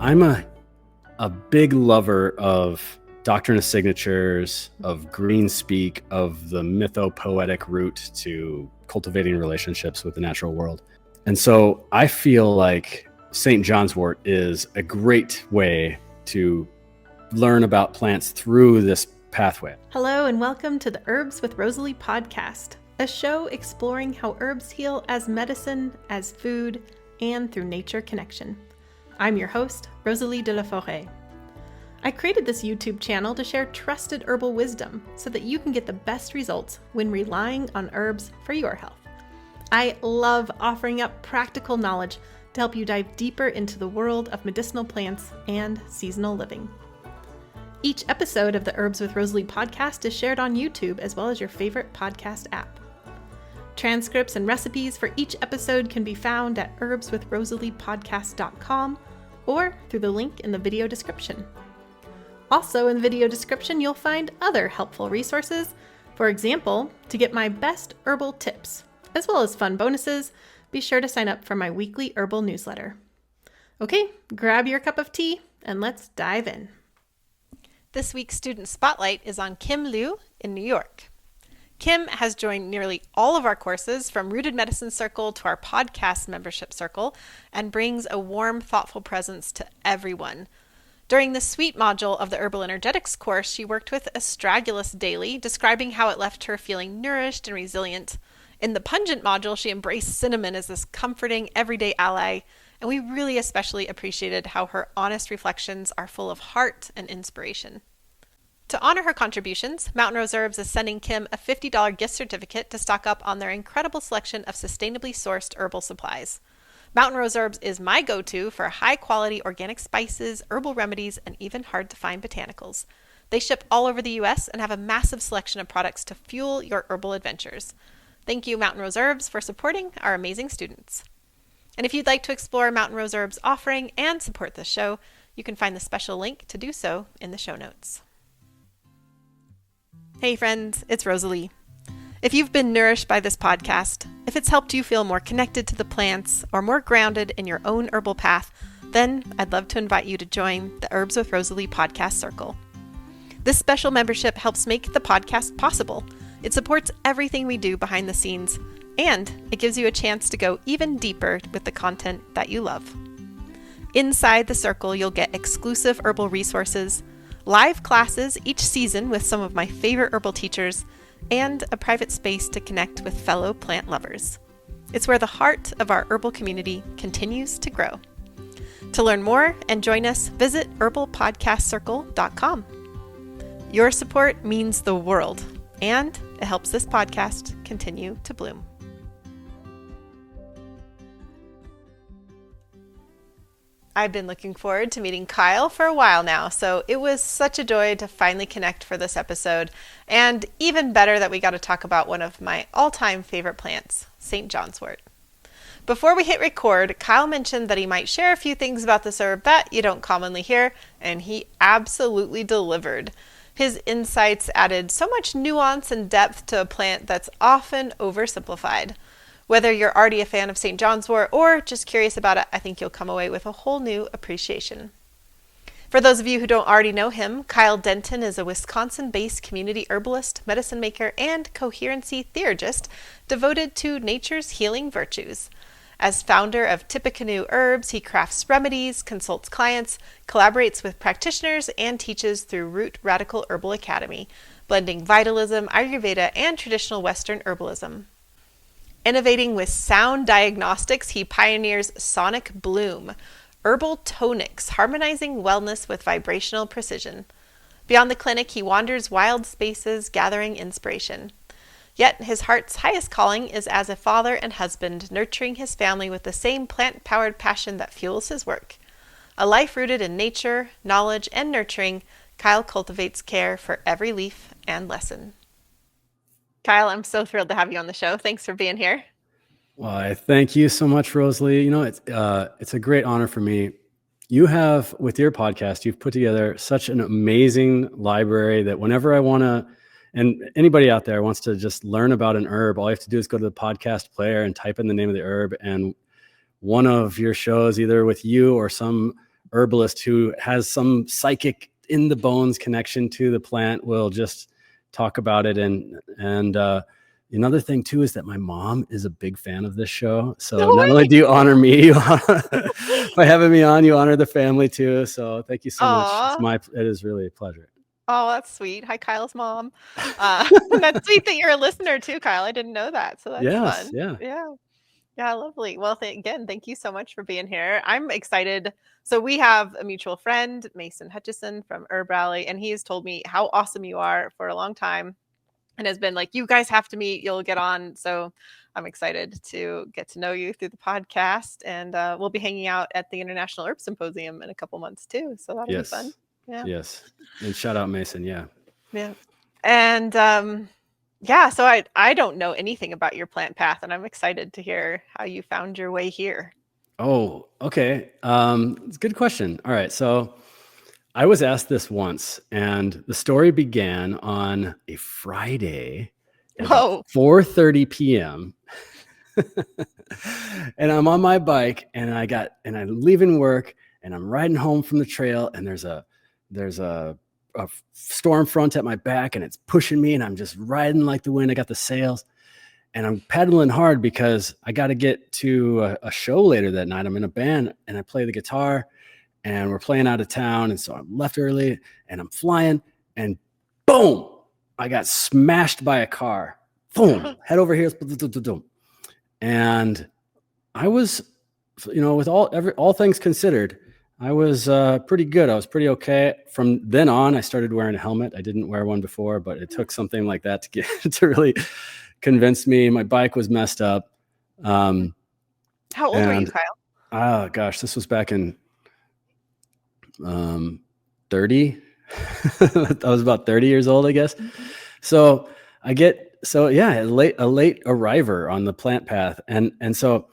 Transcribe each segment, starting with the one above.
I'm a big lover of Doctrine of Signatures, of green speak, of the mytho-poetic route to cultivating relationships with the natural world. And so I feel like St. John's Wort is a great way to learn about plants through this pathway. Hello and welcome to the Herbs with Rosalee podcast, a show exploring how herbs heal as medicine, as food, and through nature connection. I'm your host, Rosalee de la Forêt. I created this YouTube channel to share trusted herbal wisdom so that you can get the best results when relying on herbs for your health. I love offering up practical knowledge to help you dive deeper into the world of medicinal plants and seasonal living. Each episode of the Herbs with Rosalee podcast is shared on YouTube as well as your favorite podcast app. Transcripts and recipes for each episode can be found at herbswithrosaleepodcast.com or through the link in the video description. Also in the video description, you'll find other helpful resources. For example, to get my best herbal tips, as well as fun bonuses, be sure to sign up for my weekly herbal newsletter. Okay, grab your cup of tea and let's dive in. This week's student spotlight is on Kim Liu in New York. Kim has joined nearly all of our courses from Rooted Medicine Circle to our podcast membership circle and brings a warm, thoughtful presence to everyone. During the Sweet module of the Herbal Energetics course, she worked with Astragalus daily, describing how it left her feeling nourished and resilient. In the Pungent module, she embraced cinnamon as this comforting, everyday ally, and we really especially appreciated how her honest reflections are full of heart and inspiration. To honor her contributions, Mountain Rose Herbs is sending Kim a $50 gift certificate to stock up on their incredible selection of sustainably sourced herbal supplies. Mountain Rose Herbs is my go-to for high-quality organic spices, herbal remedies, and even hard-to-find botanicals. They ship all over the U.S. and have a massive selection of products to fuel your herbal adventures. Thank you, Mountain Rose Herbs, for supporting our amazing students. And if you'd like to explore Mountain Rose Herbs' offering and support this show, you can find the special link to do so in the show notes. Hey friends, it's Rosalee. If you've been nourished by this podcast, if it's helped you feel more connected to the plants or more grounded in your own herbal path, then I'd love to invite you to join the Herbs with Rosalee podcast circle. This special membership helps make the podcast possible. It supports everything we do behind the scenes, and it gives you a chance to go even deeper with the content that you love. Inside the circle, you'll get exclusive herbal resources, live classes each season with some of my favorite herbal teachers, and a private space to connect with fellow plant lovers. It's where the heart of our herbal community continues to grow. To learn more and join us, visit herbalpodcastcircle.com. Your support means the world, and it helps this podcast continue to bloom. I've been looking forward to meeting Kyle for a while now, so it was such a joy to finally connect for this episode, and even better that we got to talk about one of my all-time favorite plants, St. John's Wort. Before we hit record, Kyle mentioned that he might share a few things about this herb that you don't commonly hear, and he absolutely delivered. His insights added so much nuance and depth to a plant that's often oversimplified. Whether you're already a fan of St. John's Wort or just curious about it, I think you'll come away with a whole new appreciation. For those of you who don't already know him, Kyle Denton is a Wisconsin-based community herbalist, medicine maker, and coherency theurgist devoted to nature's healing virtues. As founder of Tippecanoe Herbs, he crafts remedies, consults clients, collaborates with practitioners, and teaches through Root Radical Herbal Academy, blending vitalism, Ayurveda, and traditional Western herbalism. Innovating with sound diagnostics, he pioneers Sonic Bloom, herbal tonics, harmonizing wellness with vibrational precision. Beyond the clinic, he wanders wild spaces, gathering inspiration. Yet his heart's highest calling is as a father and husband, nurturing his family with the same plant-powered passion that fuels his work. A life rooted in nature, knowledge, and nurturing, Kyle cultivates care for every leaf and lesson. Kyle, I'm so thrilled to have you on the show. Thanks for being here. Well, I thank you so much, Rosalee. You know, it's a great honor for me. You have, with your podcast, you've put together such an amazing library that whenever I want to, and anybody out there wants to just learn about an herb, all you have to do is go to the podcast player and type in the name of the herb, and one of your shows, either with you or some herbalist who has some psychic in the bones connection to the plant will just talk about it. And another thing too is that my mom is a big fan of this show. So not only do you honor me by having me on, you honor the family too. So thank you so much. It is really a pleasure. Oh, that's sweet. Hi, Kyle's mom. That's sweet that you're a listener too, Kyle. I didn't know that. So that's fun. Yeah, lovely. Well, again, thank you so much for being here. I'm excited. So we have a mutual friend, Mason Hutchison from Herbal, and he has told me how awesome you are for a long time and has been like, you guys have to meet, you'll get on. So I'm excited to get to know you through the podcast, and we'll be hanging out at the International Herb Symposium in a couple months too. So that'll be fun. Yeah. Yes. And shout out Mason. Yeah. Yeah. And so I don't know anything about your plant path, and I'm excited to hear how you found your way here. Oh, okay. It's a good question. All right. So I was asked this once, and the story began on a Friday at 4:30 p.m. And I'm on my bike, and I'm leaving work, and I'm riding home from the trail, and there's a storm front at my back, and it's pushing me, and I'm just riding like the wind. I got the sails, and I'm pedaling hard because I got to get to a show later that night. I'm in a band, and I play the guitar, and we're playing out of town. And so I'm left early, and I'm flying, and boom, I got smashed by a car. Boom, head over here. And I was, with all things considered, I was pretty good. I was pretty okay. From then on, I started wearing a helmet. I didn't wear one before, but it took something like that to get to really convince me. My bike was messed up. How old were you, Kyle? Oh gosh, this was back in 30. I was about 30 years old, I guess. So a late arriver on the plant path, and so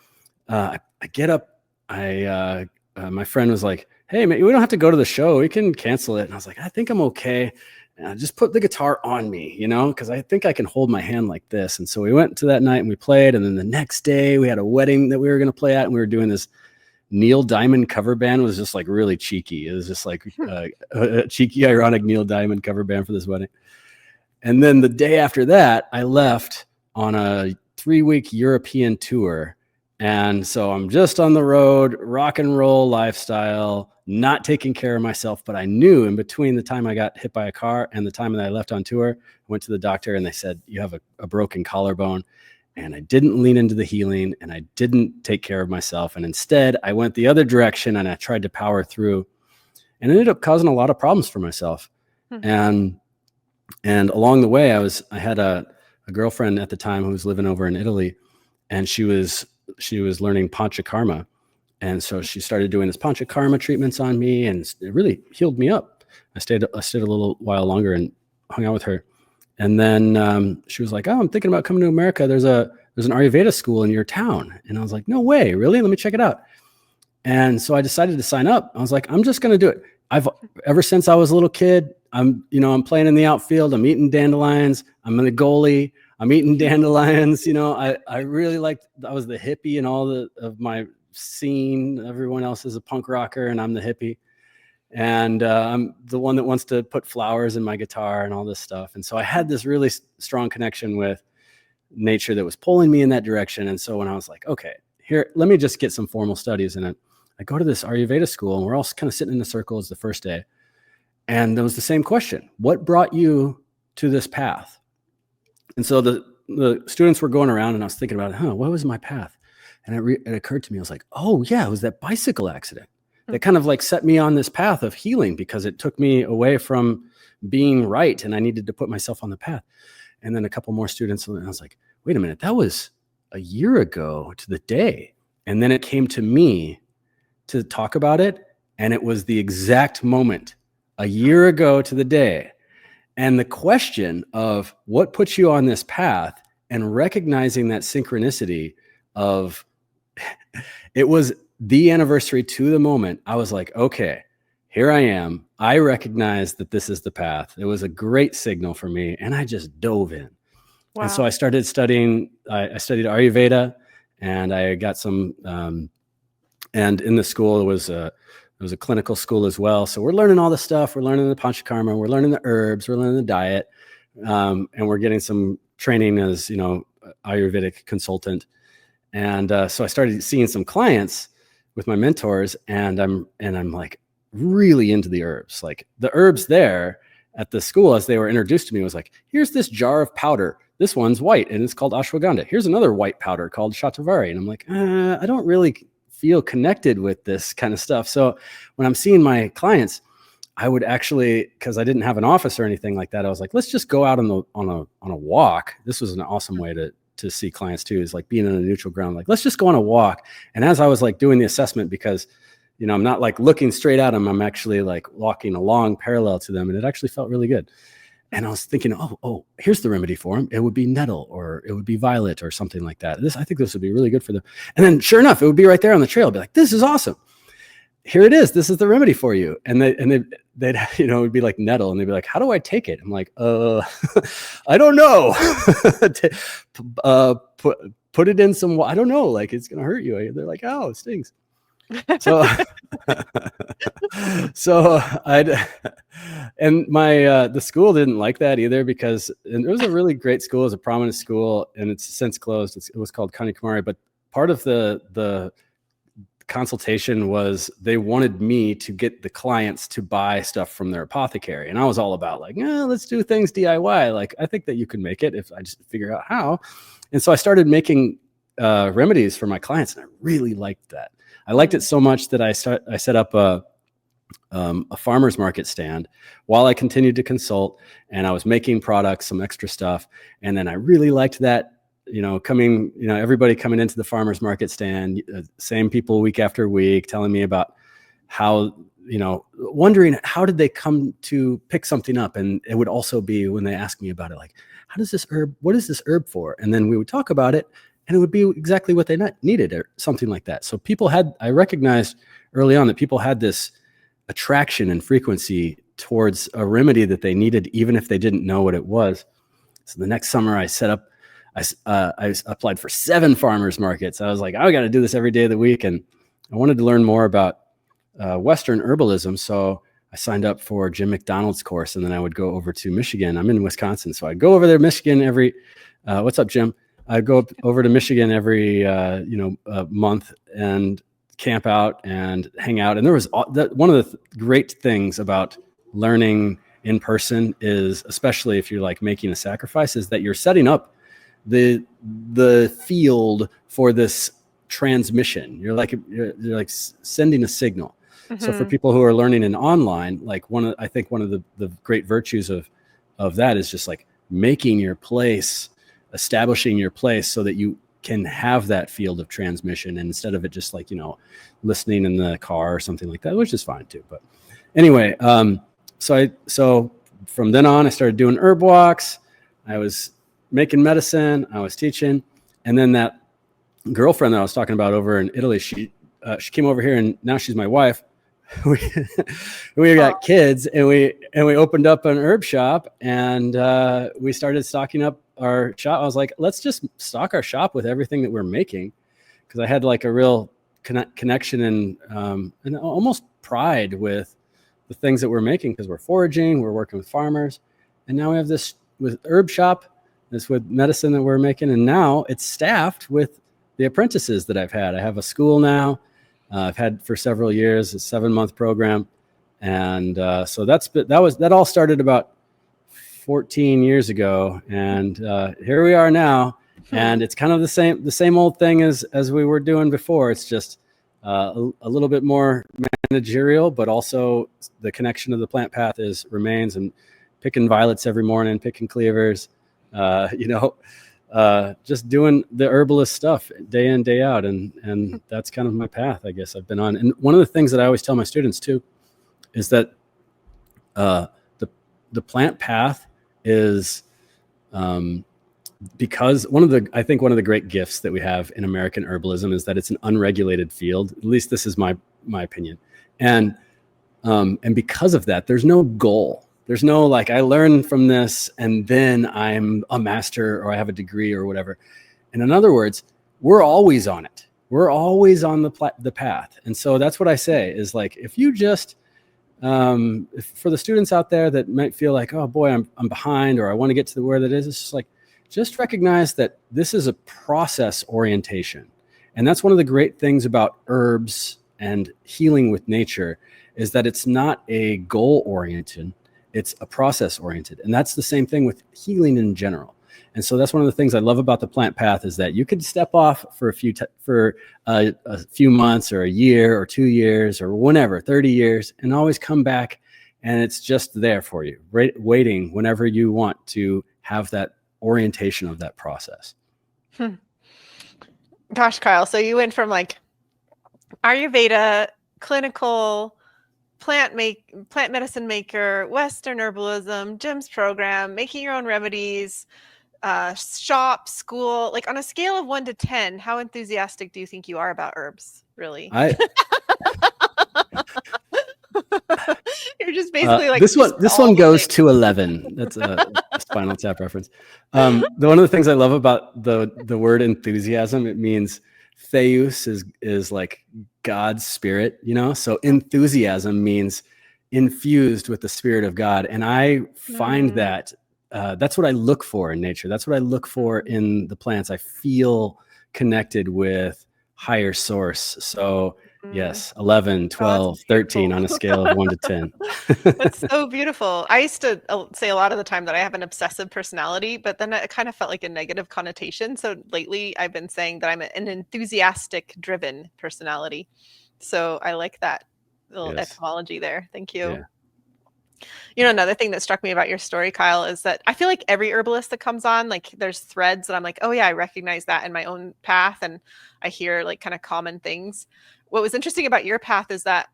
I get up. My friend was like, "Hey, man, we don't have to go to the show. We can cancel it." And I was like, "I think I'm okay." And I just put the guitar on me, because I think I can hold my hand like this. And so we went to that night and we played. And then the next day we had a wedding that we were going to play at, and we were doing this Neil Diamond cover band. It was just like really cheeky. It was just like a cheeky, ironic Neil Diamond cover band for this wedding. And then the day after that, I left on a 3-week European tour. And so I'm just on the road, rock and roll lifestyle, not taking care of myself. But I knew in between the time I got hit by a car and the time that I left on tour, I went to the doctor and they said, you have a broken collarbone. And I didn't lean into the healing, and I didn't take care of myself. And instead, I went the other direction, and I tried to power through, and ended up causing a lot of problems for myself. And along the way, I had a girlfriend at the time who was living over in Italy, and she was learning panchakarma. And so she started doing this panchakarma treatments on me, and it really healed me up. I stayed a little while longer and hung out with her. And then she was like, "Oh, I'm thinking about coming to America. There's an Ayurveda school in your town." And I was like, "No way, really? Let me check it out." And so I decided to sign up. I was like, "I'm just going to do it." Ever since I was a little kid, I'm playing in the outfield. I'm eating dandelions. I'm the goalie. I'm eating dandelions. I really I was the hippie in all of my scene. Everyone else is a punk rocker, and I'm the hippie. And I'm the one that wants to put flowers in my guitar and all this stuff. And so I had this really strong connection with nature that was pulling me in that direction. And so when I was like, okay, here, let me just get some formal studies in it, I go to this Ayurveda school, and we're all kind of sitting in a circle as the first day. And there was the same question: what brought you to this path? And so the students were going around, and I was thinking about, what was my path? And it occurred to me, I was like, oh yeah, it was that bicycle accident that kind of like set me on this path of healing, because it took me away from being right, and I needed to put myself on the path. And then a couple more students, and I was like, wait a minute, that was a year ago to the day. And then it came to me to talk about it, and it was the exact moment, a year ago to the day. And the question of what puts you on this path, and recognizing that synchronicity of it was the anniversary to the moment, I was like, okay, here I am. I recognize that this is the path. It was a great signal for me, and I just dove in. Wow. And so I started studying. I studied Ayurveda, and I got some. And in the school, it was It was a clinical school as well. So we're learning all the stuff. We're learning the panchakarma. We're learning the herbs. We're learning the diet. And we're getting some training as, Ayurvedic consultant. And so I started seeing some clients with my mentors, and I'm like really into the herbs. Like the herbs there at the school, as they were introduced to me, was like, here's this jar of powder. This one's white and it's called ashwagandha. Here's another white powder called shatavari. And I'm like, I don't really feel connected with this kind of stuff. So when I'm seeing my clients, I would actually, because I didn't have an office or anything like that, I was like, let's just go out on a walk. This was an awesome way to see clients too, is like being in a neutral ground. Like, let's just go on a walk. And as I was like doing the assessment, because I'm not like looking straight at them, I'm actually like walking along parallel to them, and it actually felt really good. And I was thinking, oh, here's the remedy for them. It would be nettle, or it would be violet, or something like that. I think this would be really good for them. And then sure enough, it would be right there on the trail. I'd be like, this is awesome. Here it is. This is the remedy for you. And they'd it would be like nettle, and they'd be like, how do I take it? I'm like, I don't know. Put it in some, I don't know, like it's going to hurt you. They're like, oh, it stings. So, the school didn't like that either, because it was a really great school. It was a prominent school, and it's since closed. It was called Kanyakumari, but part of the consultation was they wanted me to get the clients to buy stuff from their apothecary. And I was all about like, let's do things DIY. Like, I think that you can make it if I just figure out how. And so I started making remedies for my clients, and I really liked that. I liked it so much that I set up a farmer's market stand while I continued to consult, and I was making products, some extra stuff. And then I really liked that, everybody coming into the farmer's market stand, same people week after week, telling me about how, wondering how did they come to pick something up. And it would also be when they asked me about it, like, what is this herb for? And then we would talk about it, and it would be exactly what they needed, or something like that. So I recognized early on that people had this attraction and frequency towards a remedy that they needed, even if they didn't know what it was. So the next summer I applied for 7 farmers markets. I was like, I got to do this every day of the week. And I wanted to learn more about Western herbalism. So I signed up for Jim McDonald's course, and then I would go over to Michigan. I'm in Wisconsin. So I'd go over there, Michigan, what's up, Jim? I'd go over to Michigan every, month, and camp out and hang out. And there was one of the great things about learning in person is, especially if you're like making a sacrifice, is that you're setting up the field for this transmission. You're like sending a signal. Mm-hmm. So for people who are learning in online, like I think one of the great virtues of that is just like making your place, establishing your place so that you can have that field of transmission, and instead of it just like, listening in the car or something like that, which is fine too. But anyway, so from then on, I started doing herb walks. I was making medicine. I was teaching. And then that girlfriend that I was talking about over in Italy, she came over here, and now she's my wife. we got kids, and we opened up an herb shop, and we started stocking up our shop. I was like, let's just stock our shop with everything that we're making, because I had like a real connection and almost pride with the things that we're making, because we're foraging, we're working with farmers, and now we have this with herb shop, this with medicine that we're making, and now it's staffed with the apprentices that I've had. I have a school now. I've had for several years, a 7-month program, and so that all started about 14 years ago, and here we are now. And it's kind of the same old thing as we were doing before. It's just a little bit more managerial, but also the connection of the plant path remains, and picking violets every morning, picking cleavers, just doing the herbalist stuff day in, day out. And that's kind of my path, I guess, I've been on. And one of the things that I always tell my students too is that the plant path is because one of the great gifts that we have in American herbalism is that it's an unregulated field. At least this is my opinion. And because of that, there's no goal. There's no like, I learn from this and then I'm a master, or I have a degree or whatever. And in other words, we're always on it. we're always on the path. And so that's what I say is like, if you just, for the students out there that might feel like, oh boy, I'm behind, or I want to get to where that is, it's just like, just recognize that this is a process orientation. And that's one of the great things about herbs and healing with nature, is that it's not a goal oriented, it's a process oriented. And that's the same thing with healing in general. And so that's one of the things I love about the plant path, is that you could step off for a few months or a year or 2 years or whenever, 30 years, and always come back, and it's just there for you, waiting whenever you want to have that orientation of that process. Gosh, Kyle, so you went from like Ayurveda, clinical, plant medicine maker, Western herbalism, GEMS program, making your own remedies, shop, school. Like, on a scale of 1 to 10, how enthusiastic do you think you are about herbs? Really? You're just basically like, this one goes to 11. That's a Spinal Tap reference. One of the things I love about the word enthusiasm, it means theus is like God's spirit, so enthusiasm means infused with the spirit of God. And I find that that's what I look for in nature. That's what I look for in the plants. I feel connected with higher source. So yes, 11, 12, 13 on a scale of 1 to 10. That's so beautiful. I used to say a lot of the time that I have an obsessive personality, but then it kind of felt like a negative connotation. So lately I've been saying that I'm an enthusiastic driven personality. So I like that little etymology there. Thank you. Yeah. Another thing that struck me about your story, Kyle, is that I feel like every herbalist that comes on, like, there's threads that I'm like, oh yeah, I recognize that in my own path. And I hear like kind of common things. What was interesting about your path is that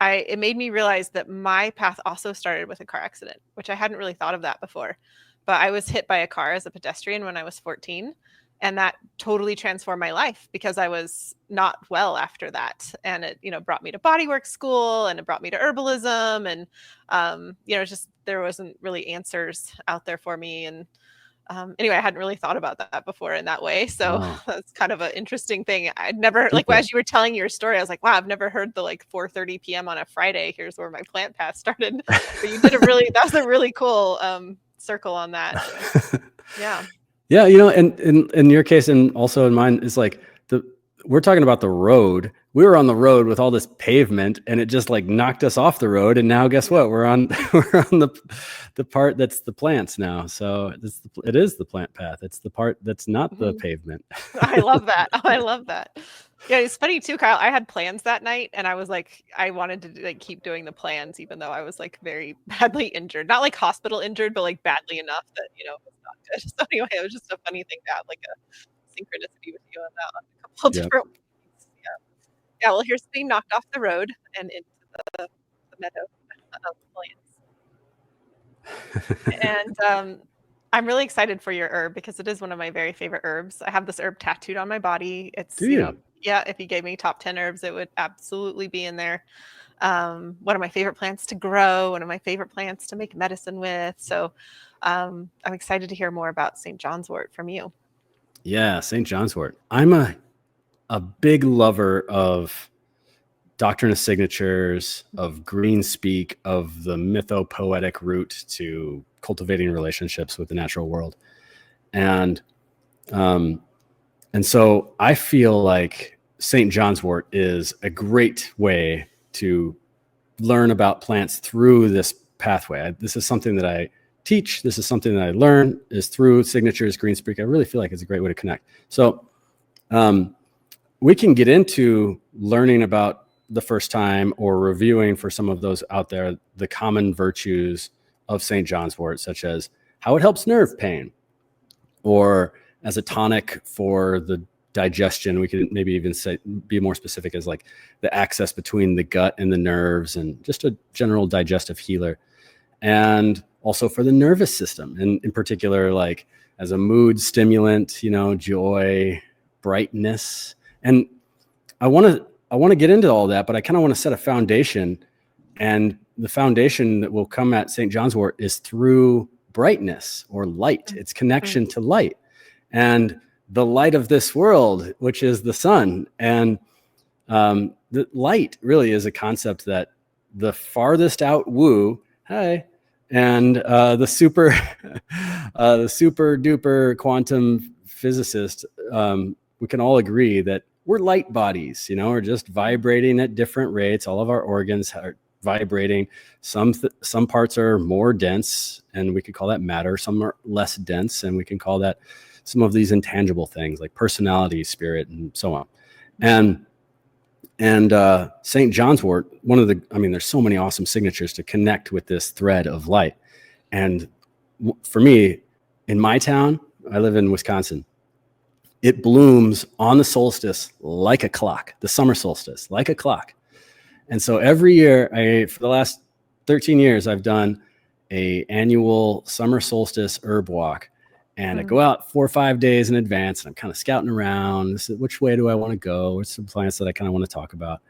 it made me realize that my path also started with a car accident, which I hadn't really thought of that before. But I was hit by a car as a pedestrian when I was 14. And that totally transformed my life, because I was not well after that. And it, brought me to bodywork school, and it brought me to herbalism. And, just there wasn't really answers out there for me. And anyway, I hadn't really thought about that before in that way. So that's kind of an interesting thing. I'd never, like, as you were telling your story, I was like, wow, I've never heard the like 4:30 p.m. on a Friday. Here's where my plant path started. But you did that was a really cool circle on that. So, yeah. Yeah, and in your case, and also in mine, is like we're talking about the road. We were on the road with all this pavement, and it just like knocked us off the road. And now, guess what? We're on the part that's the plants now. So it is the plant path. It's the part that's not the pavement. I love that. I love that. Yeah, it's funny too, Kyle. I had plans that night, and I was like, I wanted to like keep doing the plans, even though I was like very badly injured. Not like hospital injured, but like badly enough that it was not good. So anyway, it was just a funny thing to have like a synchronicity with you on that on a couple different ways. Yeah. Well, here's being knocked off the road and into the meadow of plants. And I'm really excited for your herb, because it is one of my very favorite herbs. I have this herb tattooed on my body. It's, yeah, if you gave me top 10 herbs, it would absolutely be in there. One of my favorite plants to grow, one of my favorite plants to make medicine with. So I'm excited to hear more about St. John's wort from you. Yeah, St. John's wort. I'm a big lover of Doctrine of Signatures, of green speak, of the mytho-poetic route to cultivating relationships with the natural world. And so I feel like St. John's wort is a great way to learn about plants through this pathway. This is something that I teach. This is something that I learn is through signatures, green speak. I really feel like it's a great way to connect. So we can get into learning about the first time, or reviewing for some of those out there, the common virtues of St. John's wort, such as how it helps nerve pain, or as a tonic for the digestion. We could maybe even be more specific as like the access between the gut and the nerves, and just a general digestive healer. And also for the nervous system, and in particular, like as a mood stimulant, joy, brightness. And I want to get into all that, but I kind of want to set a foundation, and the foundation that will come at St. John's wort is through brightness or light, its connection to light. And the light of this world, which is the sun. And the light really is a concept that the farthest out woo, and the super duper quantum physicist, we can all agree that we're light bodies, we're just vibrating at different rates. All of our organs are vibrating. Some parts are more dense, and we could call that matter. Some are less dense, and we can call that some of these intangible things like personality, spirit, and so on. And St. John's wort, there's so many awesome signatures to connect with this thread of light. And for me, in my town, I live in Wisconsin, it blooms on the solstice like a clock, the summer solstice, like a clock. And so every year, for the last 13 years, I've done an annual summer solstice herb walk. And I go out 4 or 5 days in advance, and I'm kind of scouting around. Which way do I want to go? What's some plants that I kind of want to talk about?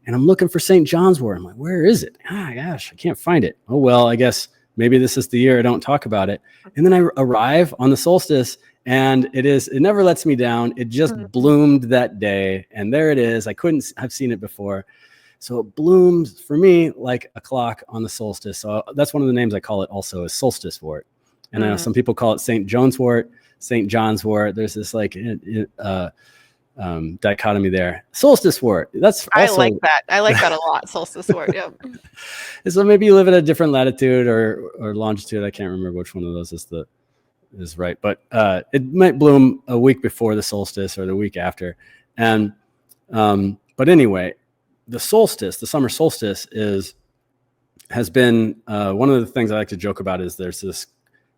And I'm looking for St. John's wort. I'm like, where is it? Gosh, I can't find it. Oh, well, I guess maybe this is the year I don't talk about it. And then I arrive on the solstice, and it never lets me down. It just bloomed that day, and there it is. I couldn't have seen it before. So it blooms for me like a clock on the solstice. So that's one of the names I call it also, is solstice wort. And I know some people call it St. John's wort, St. John's wort. There's this dichotomy there. Solstice wort. I like that. I like that a lot. Solstice wort. Yep. So maybe you live at a different latitude or longitude. I can't remember which one of those is right. But it might bloom a week before the solstice or the week after. And but anyway, the solstice, the summer solstice, has been one of the things I like to joke about. Is there's this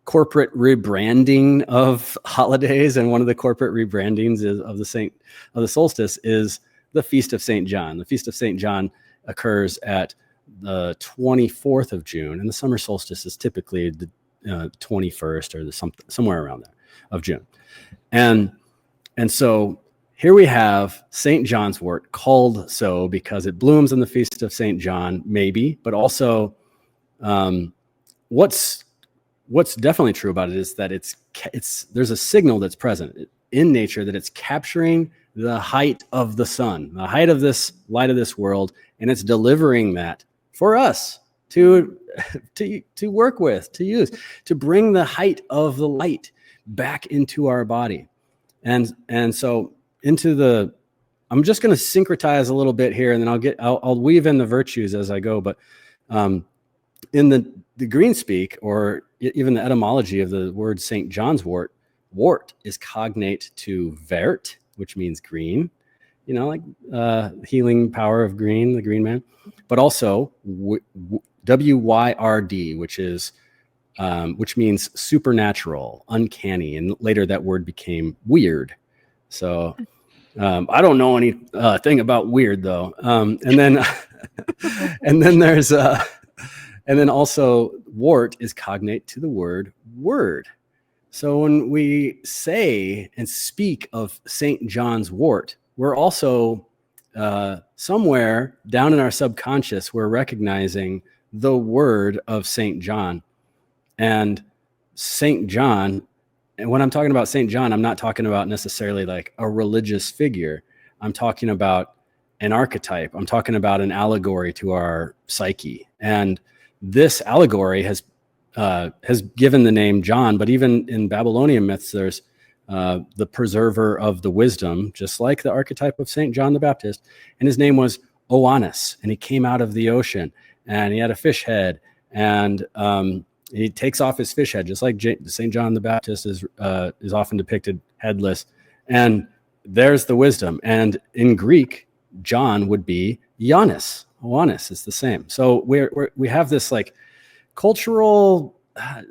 corporate rebranding of holidays, and one of the corporate rebrandings of the solstice is the Feast of St. John. The Feast of St. John occurs at the 24th of June, and the summer solstice is typically the 21st or somewhere around there of June. And so here we have St. John's wort, called so because it blooms on the Feast of St. John, maybe, but also what's definitely true about it is that there's a signal that's present in nature that it's capturing the height of the sun, the height of this light of this world, and it's delivering that for us to work with, to use, to bring the height of the light back into our body. And so I'm just going to syncretize a little bit here, and then I'll weave in the virtues as I go. But in the green speak, or even the etymology of the word St. John's wort, wort is cognate to vert, which means green, like healing power of green, the green man, but also wyrd, which means supernatural, uncanny, and later that word became weird. So I don't know any thing about weird though. And then and then also wort is cognate to the word word. So when we say and speak of St. John's wort, we're also somewhere down in our subconscious, we're recognizing the word of St. John. And St. John, and when I'm talking about St. John, I'm not talking about necessarily like a religious figure. I'm talking about an archetype. I'm talking about an allegory to our psyche. And this allegory has given the name John, but even in Babylonian myths, there's the preserver of the wisdom, just like the archetype of St. John the Baptist. And his name was Oannes, and he came out of the ocean, and he had a fish head, and he takes off his fish head, just like St. John the Baptist is often depicted headless. And there's the wisdom. And in Greek, John would be Ioannis. Oannes is the same. So we have this like cultural,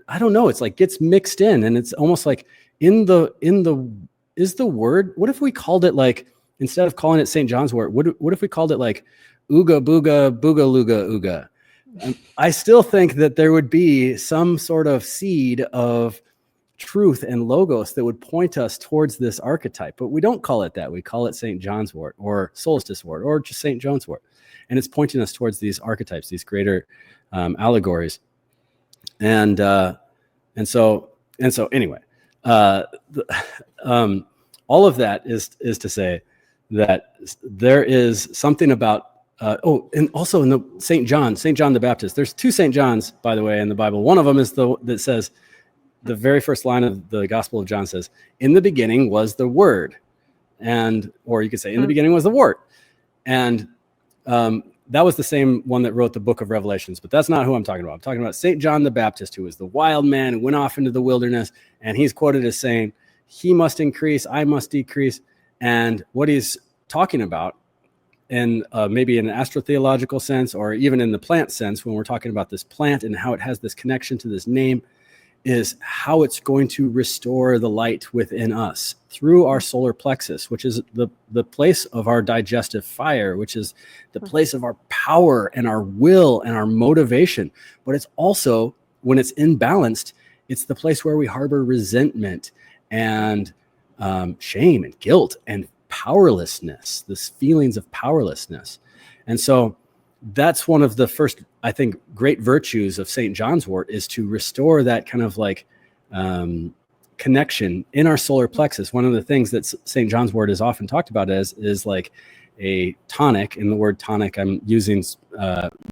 I don't know, it's like gets mixed in, and it's almost like is the word, what if we called it like, instead of calling it St. John's wort, what if we called it like Ooga Booga Booga Luga Ooga? I still think that there would be some sort of seed of truth and logos that would point us towards this archetype, but we don't call it that. We call it St. John's wort or solstice wort or just St. John's wort. And it's pointing us towards these archetypes, these greater allegories. And so anyway, all all of that is to say that there is something about and also in the St. John the Baptist. There's two St. Johns, by the way, in the Bible. One of them is that says, the very first line of the Gospel of John says, "In the beginning was the Word," or you could say, "In the beginning was the Wort," and that was the same one that wrote the Book of Revelations. But that's not who I'm talking about. I'm talking about St. John the Baptist, who was the wild man who went off into the wilderness, and he's quoted as saying, "He must increase, I must decrease." And what he's talking about, in maybe in an astrotheological sense, or even in the plant sense, when we're talking about this plant and how it has this connection to this name, is how it's going to restore the light within us through our solar plexus, which is the place of our digestive fire, which is the place of our power and our will and our motivation. But it's also, when it's imbalanced, it's the place where we harbor resentment and shame and guilt and powerlessness, this feelings of powerlessness. And so that's one of the first, I think, great virtues of St. John's wort, is to restore that kind of like connection in our solar plexus. One of the things that St. John's wort is often talked about as is like a tonic. In the word tonic, I'm using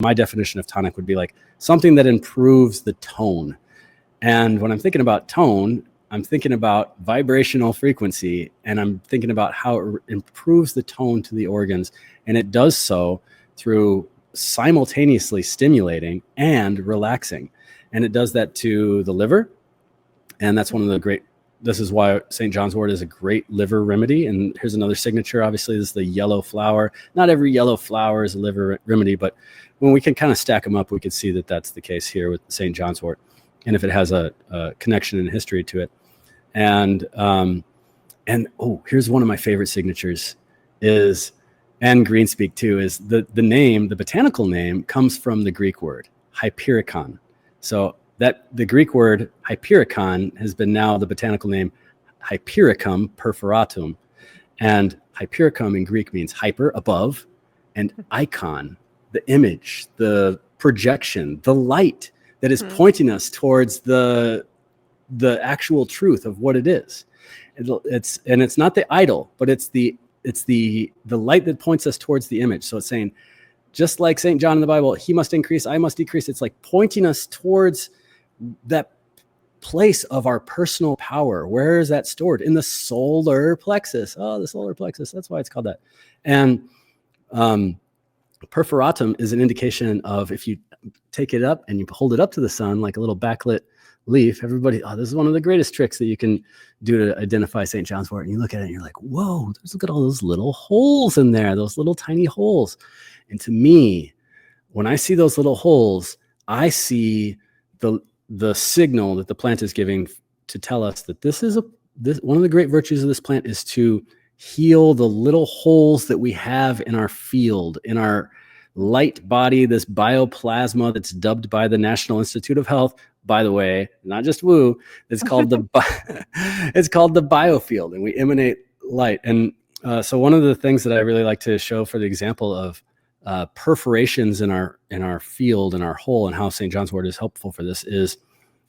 my definition of tonic would be like something that improves the tone. And when I'm thinking about tone, I'm thinking about vibrational frequency, and I'm thinking about how it improves the tone to the organs. And it does so through simultaneously stimulating and relaxing. And it does that to the liver. And that's one of the great, this is why St. John's wort is a great liver remedy. And here's another signature. Obviously, this is the yellow flower. Not every yellow flower is a liver remedy, but when we can kind of stack them up, we can see that that's the case here with St. John's wort. And if it has a connection and history to it. And here's one of my favorite signatures and greenspeak too, is the name, the botanical name comes from the Greek word Hypericum. So that the Greek word Hypericum has been now the botanical name Hypericum perforatum. And Hypericum in Greek means hyper, above, and icon, the image, the projection, the light that is pointing us towards the actual truth of what it is. It's not the idol, but it's the light that points us towards the image. So it's saying, just like St. John in the Bible, he must increase, I must decrease. It's like pointing us towards that place of our personal power. Where is that stored? In the solar plexus. Oh, the solar plexus. That's why it's called that. And perforatum is an indication of, if you take it up and you hold it up to the sun like a little backlit leaf, everybody, this is one of the greatest tricks that you can do to identify St. John's wort. And you look at it and you're like, whoa, look at all those little holes in there, those little tiny holes. And to me, when I see those little holes, I see the signal that the plant is giving to tell us that this one of the great virtues of this plant is to heal the little holes that we have in our field, in our light body, this bioplasma that's dubbed by the National Institute of Health. By the way, not just woo, it's called it's called the biofield, and we emanate light. And so one of the things that I really like to show for the example of perforations in our field, in our hole, and how St. John's wort is helpful for this is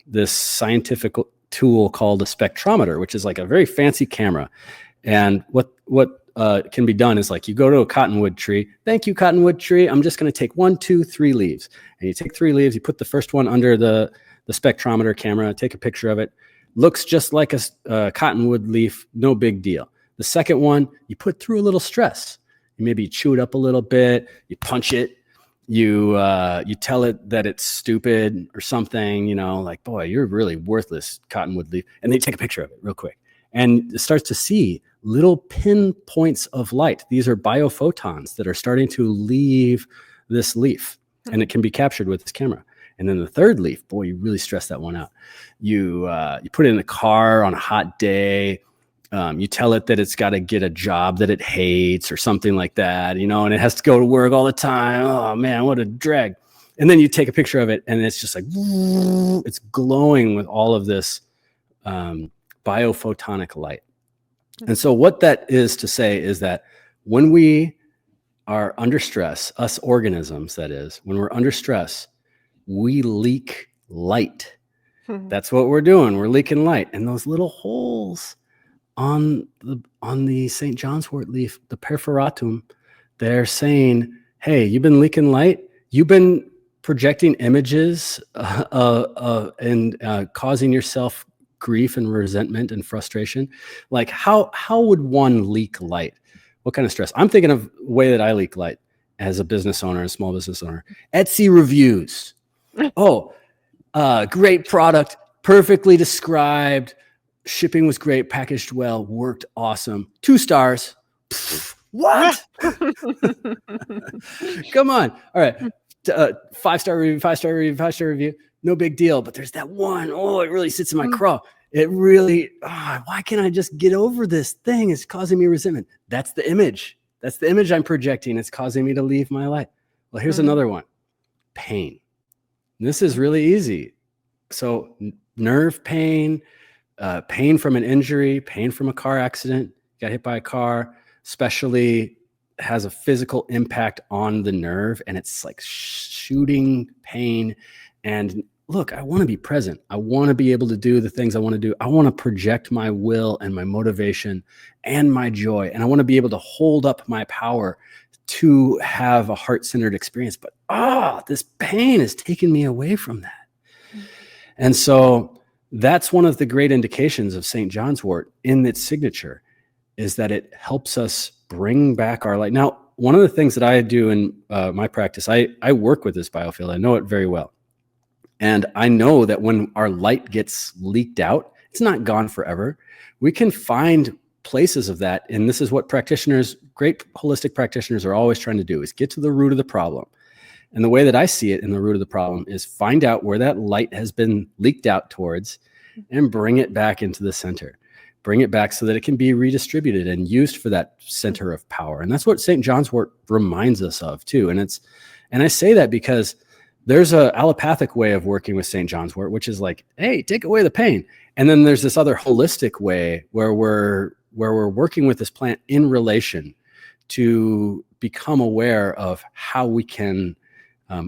this scientific tool called a spectrometer, which is like a very fancy camera. And what can be done is, like, you go to a cottonwood tree. Thank you, cottonwood tree. I'm just going to take 1, 2, 3 leaves. And you take 3 leaves. You put the first one under the spectrometer camera. Take a picture of it. Looks just like a cottonwood leaf. No big deal. The second one, you put through a little stress. You maybe chew it up a little bit. You punch it. You tell it that it's stupid or something. Like, boy, you're really worthless, cottonwood leaf. And they take a picture of it real quick. And it starts to see little pinpoints of light. These are biophotons that are starting to leave this leaf, and it can be captured with this camera. And then the third leaf, boy, you really stress that one out. You put it in a car on a hot day. You tell it that it's got to get a job that it hates or something like that, and it has to go to work all the time. Oh man, what a drag. And then you take a picture of it, and it's just like, it's glowing with all of this biophotonic light. And so what that is to say is that when we are under stress, us organisms, that is, when we're under stress, we leak light. That's what we're doing. We're leaking light. And those little holes on the St. John's wort leaf, the perforatum, they're saying, hey, you've been leaking light. You've been projecting images and causing yourself grief and resentment and frustration. Like how would one leak light? What kind of stress? I'm thinking of the way that I leak light as a business owner, a small business owner. Etsy reviews. Oh, great product, perfectly described. Shipping was great, packaged well, worked awesome. 2 stars. Pfft, what? Come on. All right. 5-star review, 5-star review, 5-star review. No big deal. But there's that one. Oh, it really sits in my craw. It really, why can't I just get over this thing? It's causing me resentment. That's the image. That's the image I'm projecting. It's causing me to leave my life. Well, here's another one. Pain. This is really easy. So nerve pain, pain from an injury, pain from a car accident, got hit by a car, especially has a physical impact on the nerve, and it's like shooting pain. And look, I want to be present. I want to be able to do the things I want to do. I want to project my will and my motivation and my joy. And I want to be able to hold up my power to have a heart-centered experience. But this pain is taking me away from that. And so that's one of the great indications of St. John's wort in its signature, is that it helps us bring back our light. Now, one of the things that I do in my practice, I work with this biofield. I know it very well. And I know that when our light gets leaked out, it's not gone forever. We can find places of that. And this is what practitioners, great holistic practitioners, are always trying to do, is get to the root of the problem. And the way that I see it in the root of the problem is find out where that light has been leaked out towards and bring it back into the center. Bring it back so that it can be redistributed and used for that center of power. And that's what St. John's wort reminds us of too. And I say that because there's a allopathic way of working with St. John's wort, which is like, hey, take away the pain. And then there's this other holistic way where we're working with this plant in relation to become aware of how we can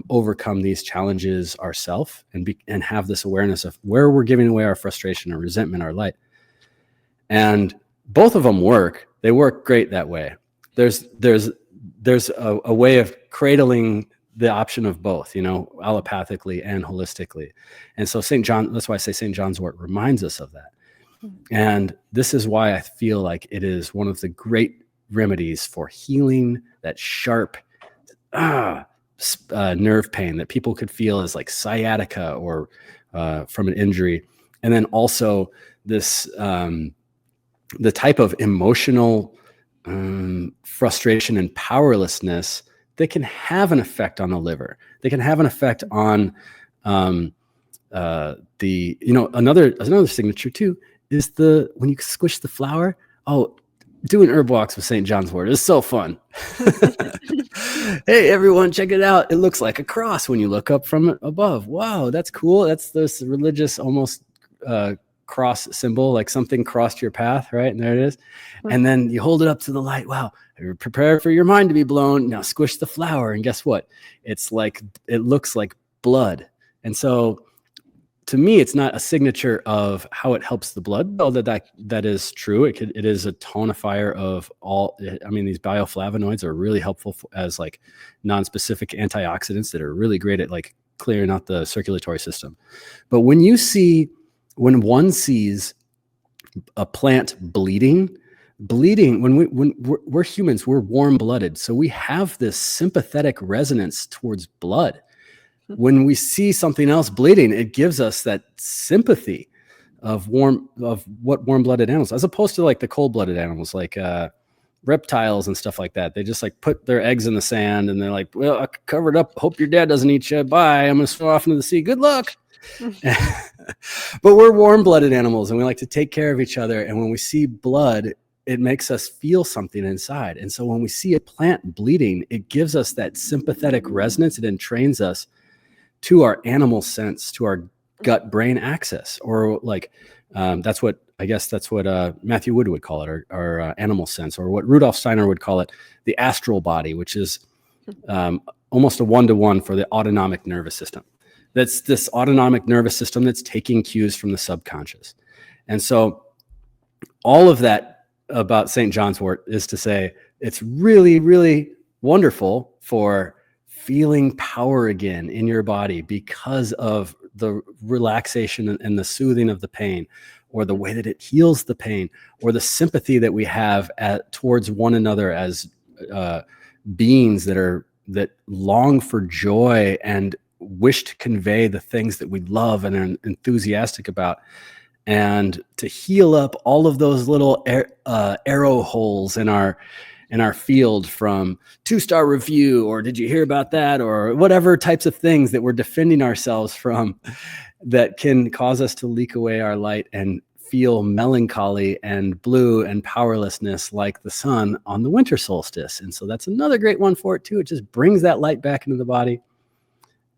overcome these challenges ourselves and have this awareness of where we're giving away our frustration or resentment, our light. And both of them work. They work great that way. There's a way of cradling the option of both, allopathically and holistically. And so that's why I say St. John's wort reminds us of that. And this is why I feel like it is one of the great remedies for healing that sharp nerve pain that people could feel as like sciatica or from an injury. And then also this, the type of emotional frustration and powerlessness that can have an effect on the liver. They can have an effect on another signature too is when you squish the flower. Oh, doing herb walks with St. John's wort is so fun. Hey, everyone, check it out. It looks like a cross when you look up from above. Wow, that's cool. That's this religious almost cross symbol, like something crossed your path, right? And there it is. And then you hold it up to the light. Wow, you're prepared for your mind to be blown. Now squish the flower, and guess what? It looks like blood. And so to me, it's not a signature of how it helps the blood, though that is true. It is a tonifier of all. I mean, these bioflavonoids are really helpful as like non-specific antioxidants that are really great at like clearing out the circulatory system. But when one sees a plant bleeding, when we're humans, we're warm-blooded. So we have this sympathetic resonance towards blood. When we see something else bleeding, it gives us that sympathy of what warm-blooded animals, as opposed to like the cold-blooded animals, like reptiles and stuff like that. They just like put their eggs in the sand and they're like, well, I covered up. Hope your dad doesn't eat you. Bye. I'm going to swim off into the sea. Good luck. But we're warm-blooded animals and we like to take care of each other. And when we see blood, it makes us feel something inside. And so when we see a plant bleeding, it gives us that sympathetic resonance. It entrains us to our animal sense, to our gut brain axis, or like that's what Matthew Wood would call it, or animal sense, or what Rudolf Steiner would call it, the astral body, which is almost a one-to-one for the autonomic nervous system. That's this autonomic nervous system that's taking cues from the subconscious. And so all of that about St. John's wort is to say it's really, really wonderful for feeling power again in your body because of the relaxation and the soothing of the pain, or the way that it heals the pain, or the sympathy that we have towards one another as beings that long for joy and wish to convey the things that we love and are enthusiastic about, and to heal up all of those little arrow holes in our field from 2-star review, or did you hear about that, or whatever types of things that we're defending ourselves from that can cause us to leak away our light and feel melancholy and blue and powerlessness like the sun on the winter solstice. And so that's another great one for it too. It just brings that light back into the body.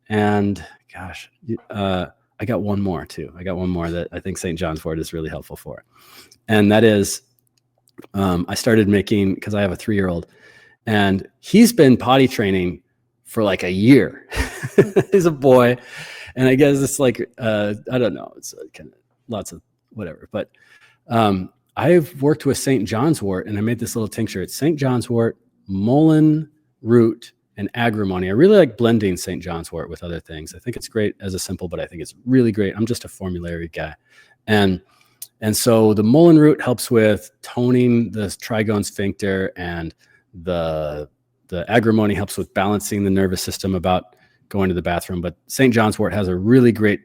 And gosh, I got one more too. I got one more that I think St. John's wort is really helpful for. And that is, I started making, because I have a 3-year-old, and he's been potty training for like a year. He's a boy. And I guess it's like, I don't know, it's kind of lots of whatever. But I've worked with St. John's wort, and I made this little tincture. It's St. John's wort, mullein root, and agrimony. I really like blending St. John's wort with other things. I think it's great as a simple, but I think it's really great. I'm just a formulary guy. And so the mullein root helps with toning the trigone sphincter, and the agrimony helps with balancing the nervous system about going to the bathroom. But St. John's wort has a really great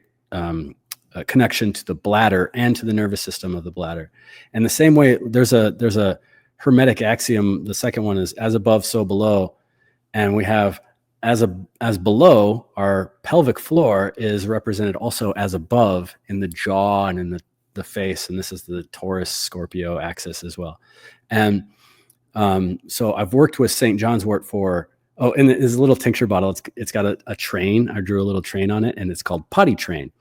connection to the bladder and to the nervous system of the bladder. And the same way, there's a Hermetic axiom. The second one is as above, so below. And we have as below, our pelvic floor is represented also as above in the jaw and in the face. And this is the Taurus Scorpio axis as well. And so I've worked with St. John's wort and this little tincture bottle, it's got a train. I drew a little train on it, and it's called potty train.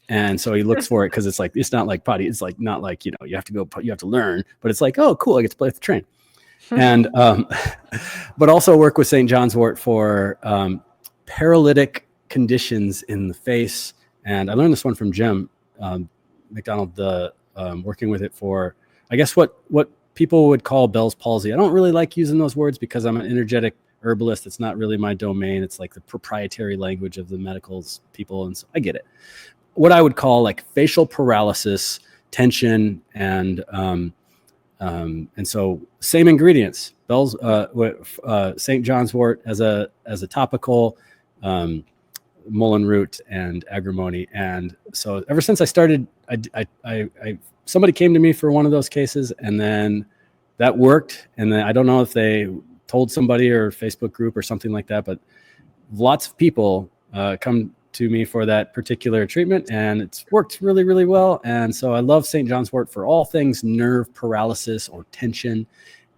And so he looks for it because it's not like potty. It's like not like, you have to learn, but it's like, oh, cool, I get to play with the train. And but also work with St. John's wort for paralytic conditions in the face. And I learned this one from Jim McDonald, working with it for, I guess, what people would call Bell's palsy. I don't really like using those words because I'm an energetic herbalist. It's not really my domain. It's like the proprietary language of the medicals people, and so I get it. What I would call like facial paralysis, tension, and so same ingredients. Bell's St. John's wort as a topical, mullein root and agrimony. And so ever since I started, I somebody came to me for one of those cases, and then that worked. And then I don't know if they told somebody or Facebook group or something like that, but lots of people come to me for that particular treatment, and it's worked really, really well. And so I love St. John's wort for all things nerve paralysis or tension,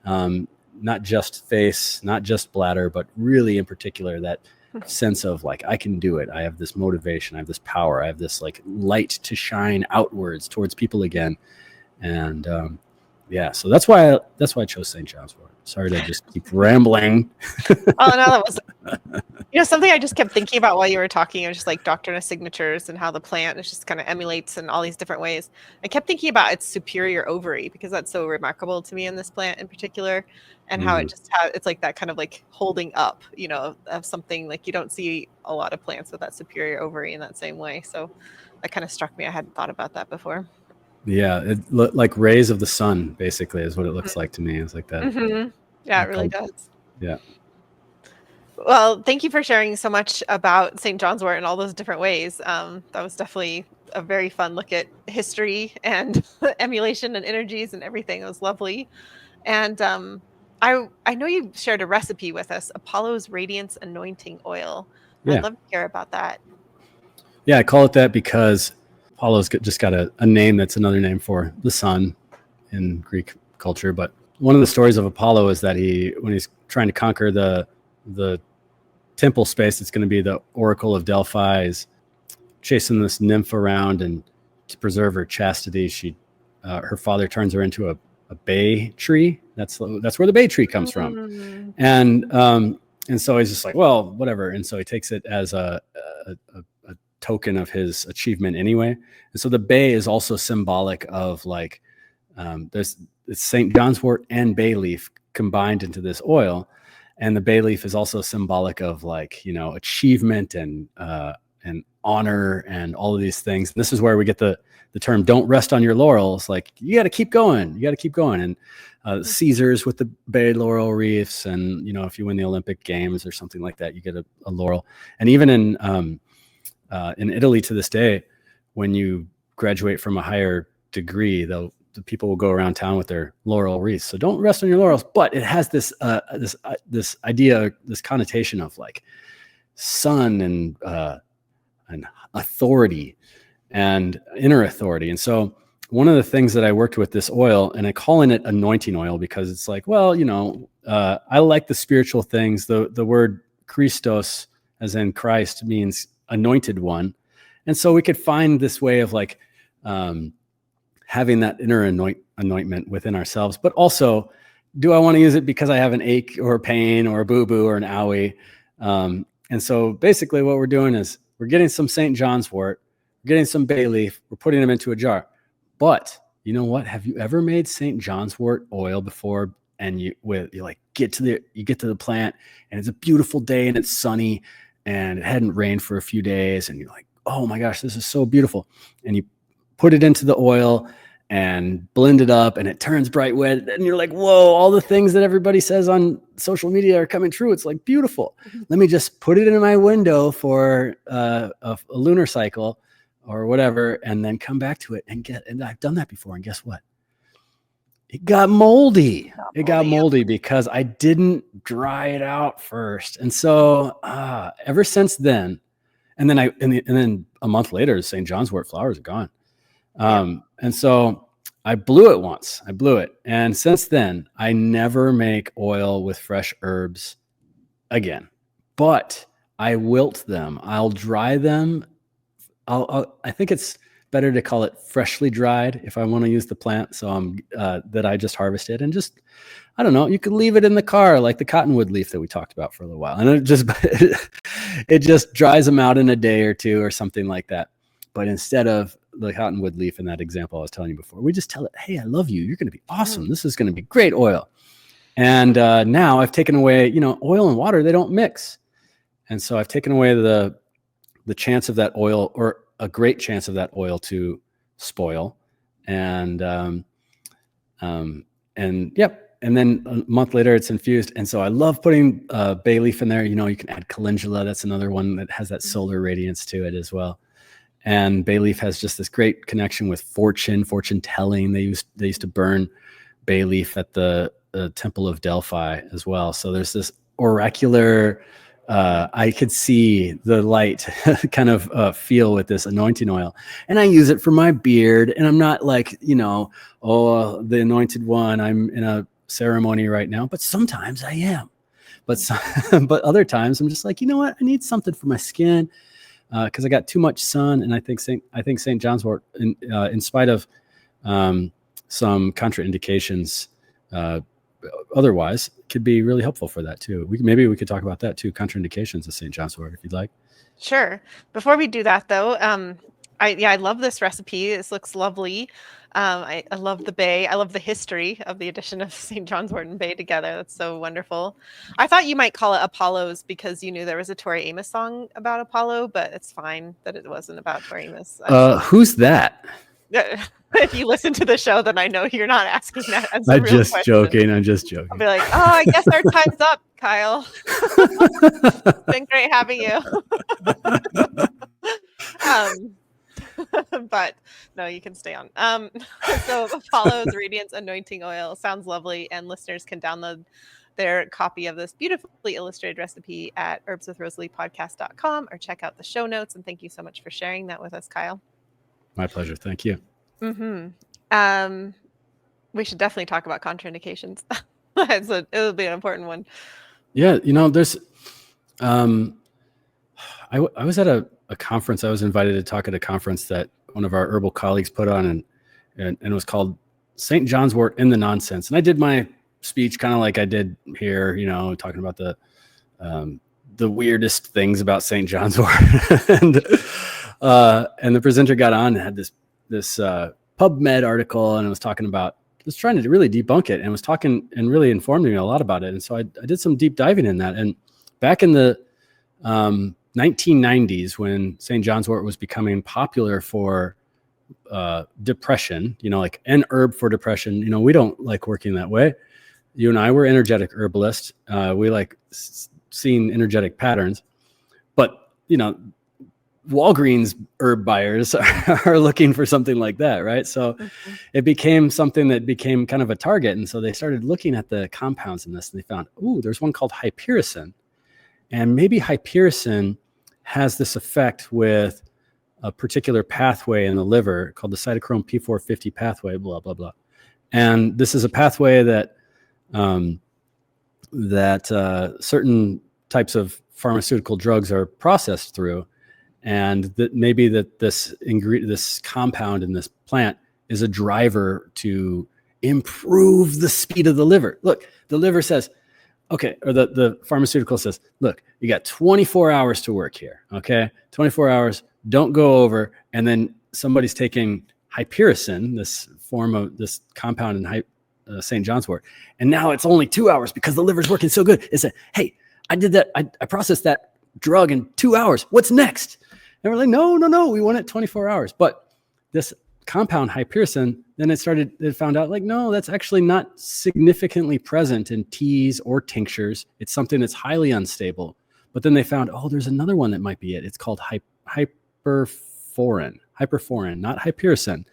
not just face, not just bladder, but really in particular that sense of like, I can do it. I have this motivation. I have this power. I have this like light to shine outwards towards people again. And so that's why I chose St. John's wort. Sorry to just keep rambling. Oh, no, that was something I just kept thinking about while you were talking. It was just like Doctrine of Signatures and how the plant is just kind of emulates in all these different ways. I kept thinking about its superior ovary, because that's so remarkable to me in this plant in particular, and how it just it's like that kind of like holding up, of something. Like you don't see a lot of plants with that superior ovary in that same way. So that kind of struck me. I hadn't thought about that before. Yeah, it like rays of the sun, basically, is what it looks like to me. It's like that. Mm-hmm. Yeah, it really does. Yeah. Well, thank you for sharing so much about St. John's wort in all those different ways. That was definitely a very fun look at history and emulation and energies and everything. It was lovely. And I know you shared a recipe with us, Apollo's Radiance Anointing Oil. Yeah. I'd love to hear about that. Yeah, I call it that because Apollo's just got a name that's another name for the sun in Greek culture. But one of the stories of Apollo is that when he's trying to conquer the temple space, it's going to be the Oracle of Delphi, is chasing this nymph around, and to preserve her chastity, her father turns her into a bay tree. That's where the bay tree comes from. And so he's just like, well, whatever. And so he takes it as a token of his achievement anyway. And so the bay is also symbolic of like There's St. John's wort and bay leaf combined into this oil. And the bay leaf is also symbolic of like, achievement and honor and all of these things. And this is where we get the term "don't rest on your laurels." Like, you got to keep going. You got to keep going. And Caesars with the bay laurel wreaths, and if you win the Olympic Games or something like that, you get a laurel. And even in Italy to this day, when you graduate from a higher degree, the people will go around town with their laurel wreaths. So don't rest on your laurels. But it has this idea, this connotation of like sun and authority and inner authority. And so one of the things that I worked with this oil, and I calling it anointing oil because it's like, well, I like the spiritual things. The word Christos, as in Christ, means anointed one. And so we could find this way of like having that inner anointment within ourselves. But also, do I want to use it because I have an ache or a pain or a boo-boo or an owie? And so basically what we're doing is we're getting some St. John's wort, we're getting some bay leaf, we're putting them into a jar. But you know what? Have you ever made St. John's wort oil before? And you get to the plant, and it's a beautiful day and it's sunny and it hadn't rained for a few days, and you're like, oh my gosh, this is so beautiful. And you put it into the oil and blend it up, and it turns bright red, and you're like, whoa, all the things that everybody says on social media are coming true. It's like beautiful. Let me just put it in my window for a lunar cycle or whatever, and then come back to it and I've done that before. And guess what? It got moldy. It got moldy because I didn't dry it out first. And so ever since then, and then a month later, St. John's wort flowers are gone. And so I blew it once. And since then, I never make oil with fresh herbs again. But I wilt them. I'll dry them. I think it's better to call it freshly dried if I want to use the plant. So that I just harvested, and just, I don't know, you could leave it in the car like the cottonwood leaf that we talked about for a little while. And it just dries them out in a day or two or something like that. But instead of the cottonwood leaf in that example I was telling you before, we just tell it, hey, I love you. You're going to be awesome. This is going to be great oil. And now I've taken away, oil and water, they don't mix. And so I've taken away the chance of that oil, or a great chance of that oil, to spoil. And then a month later it's infused. And so I love putting bay leaf in there. You can add calendula. That's another one that has that solar radiance to it as well. And bay leaf has just this great connection with fortune telling. They used to burn bay leaf at the Temple of Delphi as well. So there's this oracular, I could see the light kind of feel with this anointing oil. And I use it for my beard. And I'm not like, the anointed one, I'm in a ceremony right now. But sometimes I am. But other times I'm just like, you know what? I need something for my skin. Because I got too much sun, and I think St. John's wort, in spite of some contraindications, otherwise, could be really helpful for that too. Maybe we could talk about that too, contraindications of St. John's wort, if you'd like. Sure. Before we do that, though, I love this recipe. This looks lovely. I love the bay. I love the history of the addition of St. John's wort and bay together. That's so wonderful. I thought you might call it Apollo's because you knew there was a Tori Amos song about Apollo, but it's fine that it wasn't about Tori Amos. Who's that? If you listen to the show, then I know you're not asking that as a I'm real just question. joking. I'm just joking. I'll be like, oh, I guess our time's up, Kyle. It's been great having you. But no, you can stay on. So Apollo's Radiance Anointing Oil sounds lovely, and listeners can download their copy of this beautifully illustrated recipe at herbswithrosaleepodcast.com, or check out the show notes. And thank you so much for sharing that with us, Kyle. My pleasure. Thank you. Mm-hmm. We should definitely talk about contraindications. It'll be an important one. Yeah, there's I was at a conference. I was invited to talk at a conference that one of our herbal colleagues put on, and it was called St. John's wort in the Nonsense. And I did my speech kind of like I did here, talking about the weirdest things about St. John's wort. And the presenter got on and had this PubMed article, and it was talking about was trying to really debunk it and was talking and really informed me a lot about it. And so I did some deep diving in that. And back in the 1990s, when St. John's wort was becoming popular for depression, like an herb for depression, we don't like working that way. You and I were energetic herbalists. We like seeing energetic patterns, but Walgreens herb buyers are looking for something like that, right? So it became something that became kind of a target. And so they started looking at the compounds in this, and they found, there's one called Hypericum. And maybe Hypericum has this effect with a particular pathway in the liver called the cytochrome P450 pathway, blah, blah, blah. And this is a pathway that certain types of pharmaceutical drugs are processed through. And that maybe this compound in this plant is a driver to improve the speed of the liver. Look, the liver says, okay, or the pharmaceutical says, look, you got 24 hours to work here, okay? 24 hours, don't go over. And then somebody's taking Hypericum, this form of this compound in St. John's wort, and now it's only 2 hours because the liver's working so good. It's hey, I did that, I processed that drug in 2 hours. What's next? And we're like, no, we want it 24 hours. But this compound Hypericum, then it found out like, no, that's actually not significantly present in teas or tinctures. It's something that's highly unstable. But then they found, there's another one that might be it. It's called hyperforin, not Hypericum.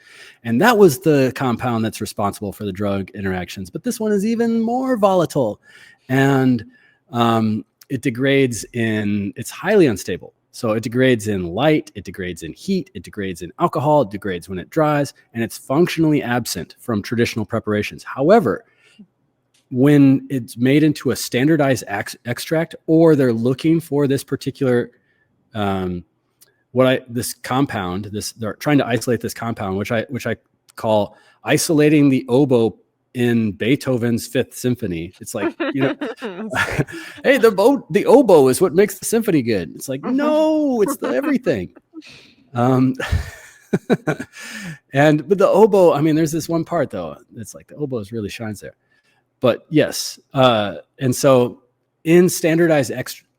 And that was the compound that's responsible for the drug interactions. But this one is even more volatile. And it degrades it's highly unstable. So it degrades in light, it degrades in heat, it degrades in alcohol, it degrades when it dries, and it's functionally absent from traditional preparations. However, when it's made into a standardized extract, or they're looking for this particular, this compound, they're trying to isolate this compound, which I call isolating the oboe in Beethoven's Fifth Symphony. It's like, hey, the oboe is what makes the symphony good. It's like, no, it's everything. But the oboe, I mean, there's this one part though. It's like the oboe really shines there. But yes. And so in standardized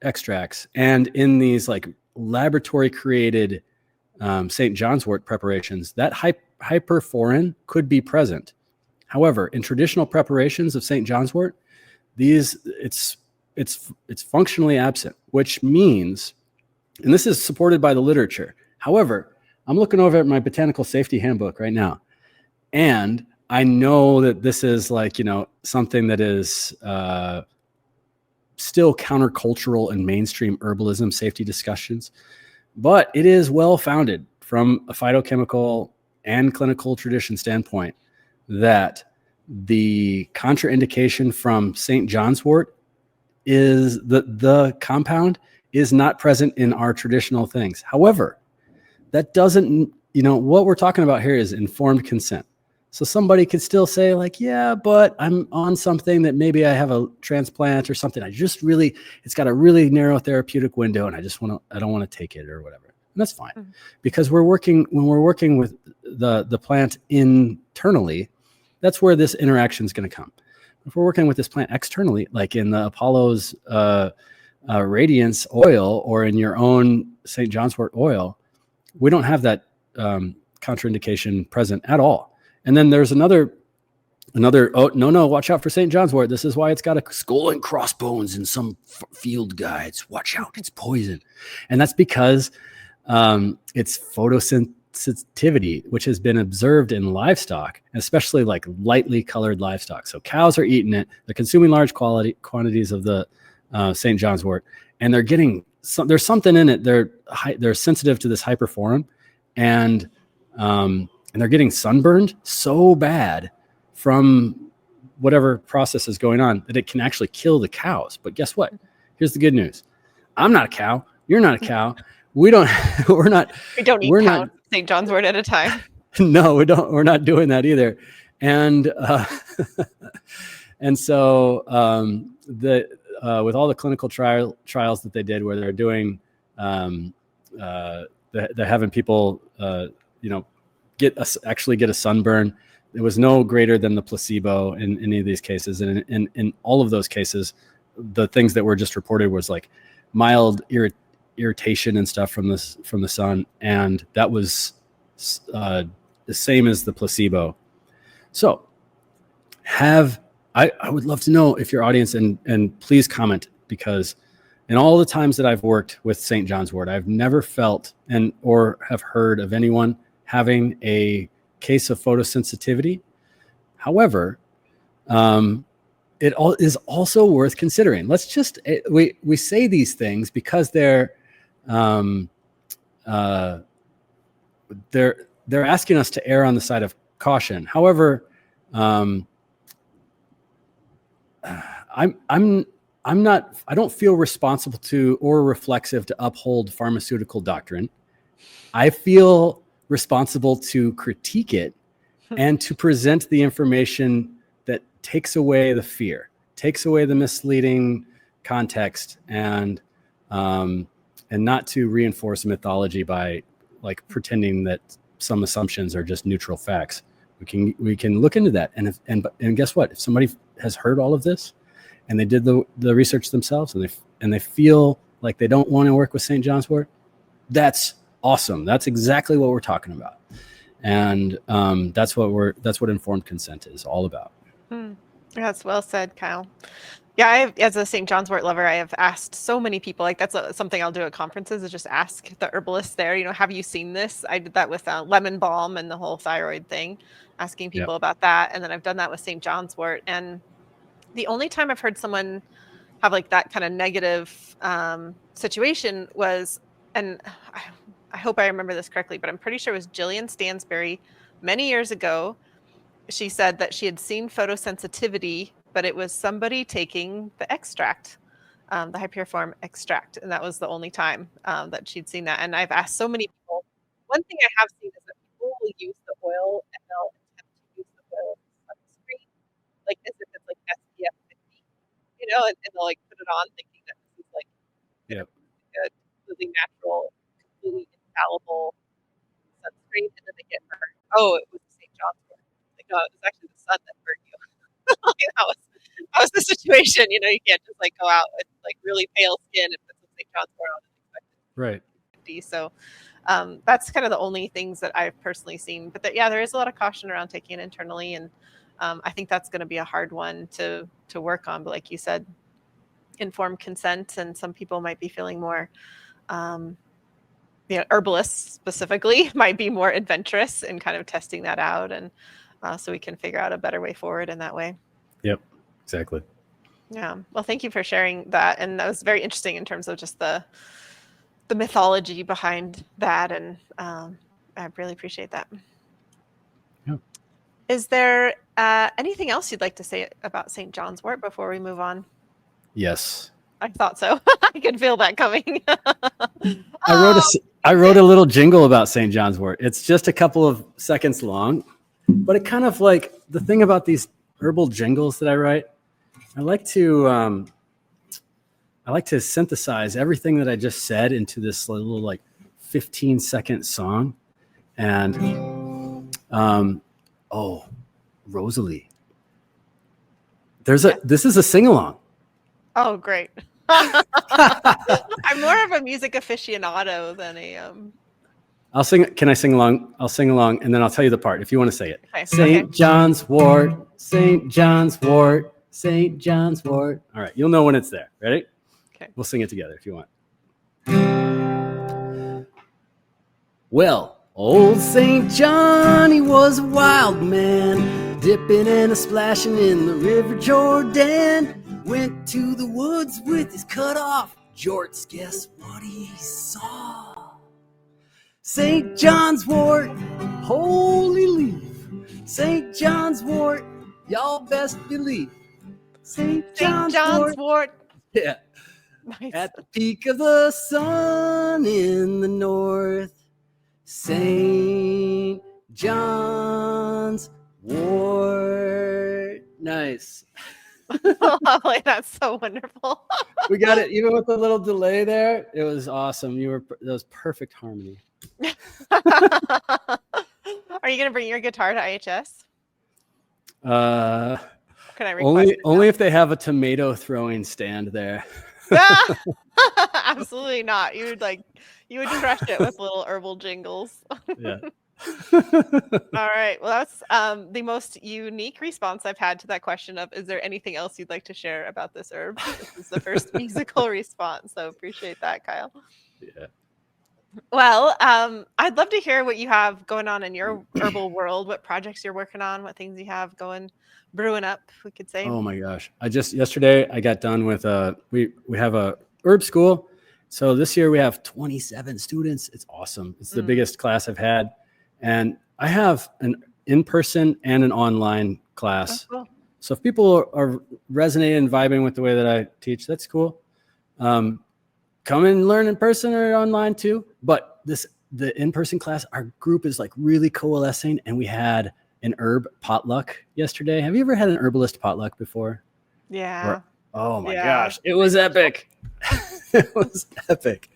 extracts and in these like laboratory created St. John's wort preparations, that hyperforin could be present. However, in traditional preparations of St. John's wort, it's functionally absent, which means, and this is supported by the literature. However, I'm looking over at my botanical safety handbook right now, and I know that this is like, something that is still countercultural and mainstream herbalism safety discussions, but it is well founded from a phytochemical and clinical tradition standpoint that the contraindication from St. John's wort is the compound is not present in our traditional things. However, that doesn't, what we're talking about here is informed consent. So somebody could still say like, yeah, but I'm on something that maybe I have a transplant or something. It's got a really narrow therapeutic window and I don't want to take it or whatever. And that's fine because when we're working with the plant internally, that's where this interaction is going to come. If we're working with this plant externally, like in the Apollo's Radiance oil or in your own St. John's wort oil, we don't have that contraindication present at all. And then there's another, watch out for St. John's wort. This is why it's got a skull and crossbones in some field guides. Watch out, it's poison. And that's because it's photosensitivity, which has been observed in livestock, especially like lightly colored livestock. So cows are eating it. They're consuming large quantities of the St. John's wort, and they're getting there's something in it. They're sensitive to this hyperforin, and they're getting sunburned so bad from whatever process is going on that it can actually kill the cows. But guess what? Here's the good news. I'm not a cow. You're not a cow. We don't eat St. John's wort at a time. No, we don't. We're not doing that either. And so with all the clinical trials that they did, where they're doing, they're having people, get a sunburn. it was no greater than the placebo in any of these cases. And in all of those cases, the things that were just reported was like mild irritation and stuff from the sun. And that was the same as the placebo. So I would love to know if your audience, and please comment, because in all the times that I've worked with St. John's wort, I've never felt or have heard of anyone having a case of photosensitivity. However, it is also worth considering. Let's just we say these things because they're asking us to err on the side of caution. However, I don't feel responsible to or reflexive to uphold pharmaceutical doctrine. I feel responsible to critique it and to present the information that takes away the fear, takes away the misleading context, and not to reinforce mythology by like pretending that some assumptions are just neutral facts. We can look into that, and guess what? If somebody has heard all of this and they did the research themselves and they feel like they don't want to work with St. John's wort, that's awesome. That's exactly what we're talking about. And that's what informed consent is all about. That's well said, Kyle. Yeah, as a St. John's wort lover, I have asked so many people, like that's something I'll do at conferences, is just ask the herbalists there, have you seen this? I did that with lemon balm and the whole thyroid thing, asking people about that. And then I've done that with St. John's wort. And the only time I've heard someone have like that kind of negative situation was, and I hope I remember this correctly, but I'm pretty sure it was Jillian Stansberry many years ago. She said that she had seen photosensitivity, but it was somebody taking the extract, the Hypericum extract. And that was the only time that she'd seen that. And I've asked so many people. One thing I have seen is that people will use the oil and they'll attempt to use the oil as sunscreen, like as if it's like SPF 50, and they'll like put it on thinking that this is like a completely natural, completely infallible sunscreen, and then they get burned. Oh, it was St. John's wort. Like, no, it was actually the sun that burned you. Like, that was the situation. You can't just like go out with like really pale skin and put some St. John's wort on and expect it. Right. So that's kind of the only things that I've personally seen. But there is a lot of caution around taking it internally, and I think that's going to be a hard one to work on. But like you said, informed consent, and some people might be feeling more, herbalists specifically might be more adventurous in kind of testing that out, and so we can figure out a better way forward in that way. Yep, exactly. Yeah. Well, thank you for sharing that, and that was very interesting in terms of just the mythology behind that, and I really appreciate that. Yeah. Is there anything else you'd like to say about St. John's wort before we move on? Yes. I thought so. I could feel that coming. I wrote a little jingle about St. John's wort. It's just a couple of seconds long, but it kind of like the thing about these herbal jingles that I write, I like to synthesize everything that I just said into this little like 15-second song. And Rosalee. This is a sing-along. Oh, great. I'm more of a music aficionado than a I'll sing. Can I sing along? I'll sing along, and then I'll tell you the part if you want to say it. Okay. St. John's wort, St. John's wort, St. John's wort. All right, you'll know when it's there. Ready? Okay. We'll sing it together if you want. Well, old St. John, he was a wild man, dipping and a splashing in the River Jordan. Went to the woods with his cut-off jorts. Guess what he saw? St. John's wort, holy leaf. St. John's wort, y'all best believe. St. John's wort. Yeah. Nice. At the peak of the sun in the north. St. John's wort. Nice. Lovely. That's so wonderful. We got it even with a little delay there. It was awesome. That was perfect harmony. Are you going to bring your guitar to IHS? Uh, Can I request it only if they have a tomato throwing stand there. now? Absolutely not. You would crush it with little herbal jingles. Yeah. All right. Well, that's the most unique response I've had to that question of, is there anything else you'd like to share about this herb? This is the first musical response, so appreciate that, Kyle. Yeah. Well, I'd love to hear what you have going on in your herbal world, what projects you're working on, what things you have going, brewing up, we could say. Oh my gosh. Yesterday I got done with we have a herb school. So this year we have 27 students. It's awesome. It's the biggest class I've had. And I have an in-person and an online class. Oh, cool. So if people are resonating and vibing with the way that I teach, that's cool. Come and learn in person or online too. But the in-person class, our group is like really coalescing, and we had an herb potluck yesterday. Have you ever had an herbalist potluck before? Yeah. Oh my gosh, it was epic. It was epic.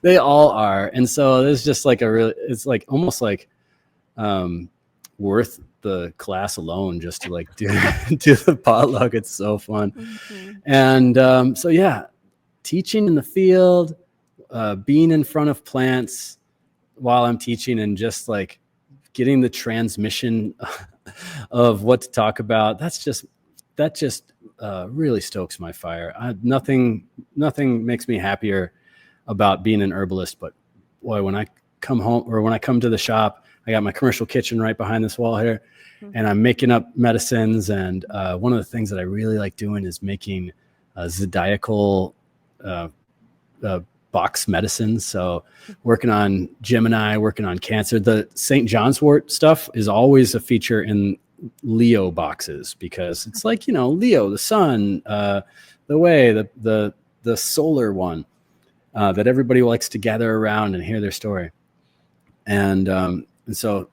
They all are. And so there's just like it's like almost like worth the class alone just to like do the potluck. It's so fun. Mm-hmm. And so yeah, teaching in the field, being in front of plants while I'm teaching, and just like getting the transmission of what to talk about. That just really stokes my fire. Nothing makes me happier about being an herbalist. But boy, when I come home or when I come to the shop, I got my commercial kitchen right behind this wall here, and I'm making up medicines. And one of the things that I really like doing is making zodiacal box medicines. So working on Gemini, working on Cancer. The St. John's wort stuff is always a feature in Leo boxes, because it's like, Leo, the sun, the way, the solar one, that everybody likes to gather around and hear their story. And so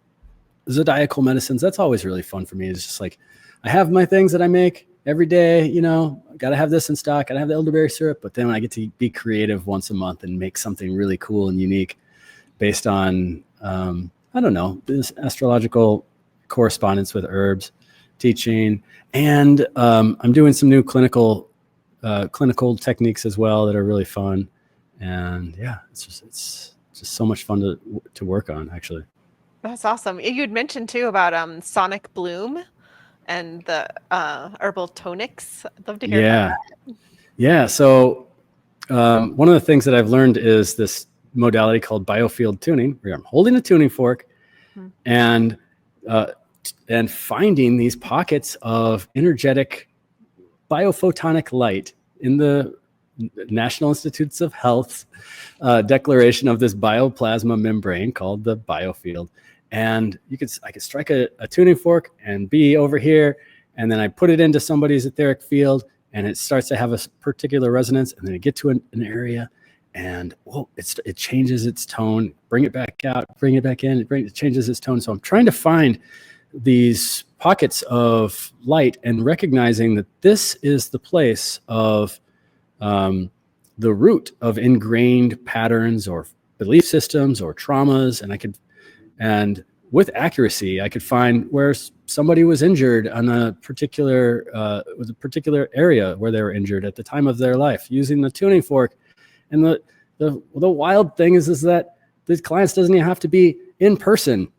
zodiacal medicines, that's always really fun for me. It's just like, I have my things that I make every day, got to have this in stock. Got to have the elderberry syrup. But then when I get to be creative once a month and make something really cool and unique based on, I don't know, this astrological correspondence with herbs, teaching, and I'm doing some new clinical techniques as well that are really fun. And yeah, it's just so much fun to work on, actually. That's awesome. You had mentioned too about sonic bloom and the herbal tonics. I'd love to hear about that. Yeah. So one of the things that I've learned is this modality called biofield tuning, where I'm holding a tuning fork and finding these pockets of energetic biophotonic light in the National Institutes of Health's declaration of this bioplasma membrane called the biofield. And I could strike a tuning fork and be over here, and then I put it into somebody's etheric field, and it starts to have a particular resonance, and then I get to an area, and it changes its tone. Bring it back out, bring it back in, it changes its tone. So I'm trying to find these pockets of light and recognizing that this is the place of the root of ingrained patterns or belief systems or traumas, and with accuracy, I could find where somebody was injured on a particular area where they were injured at the time of their life using the tuning fork. And the wild thing is that these clients doesn't even have to be in person.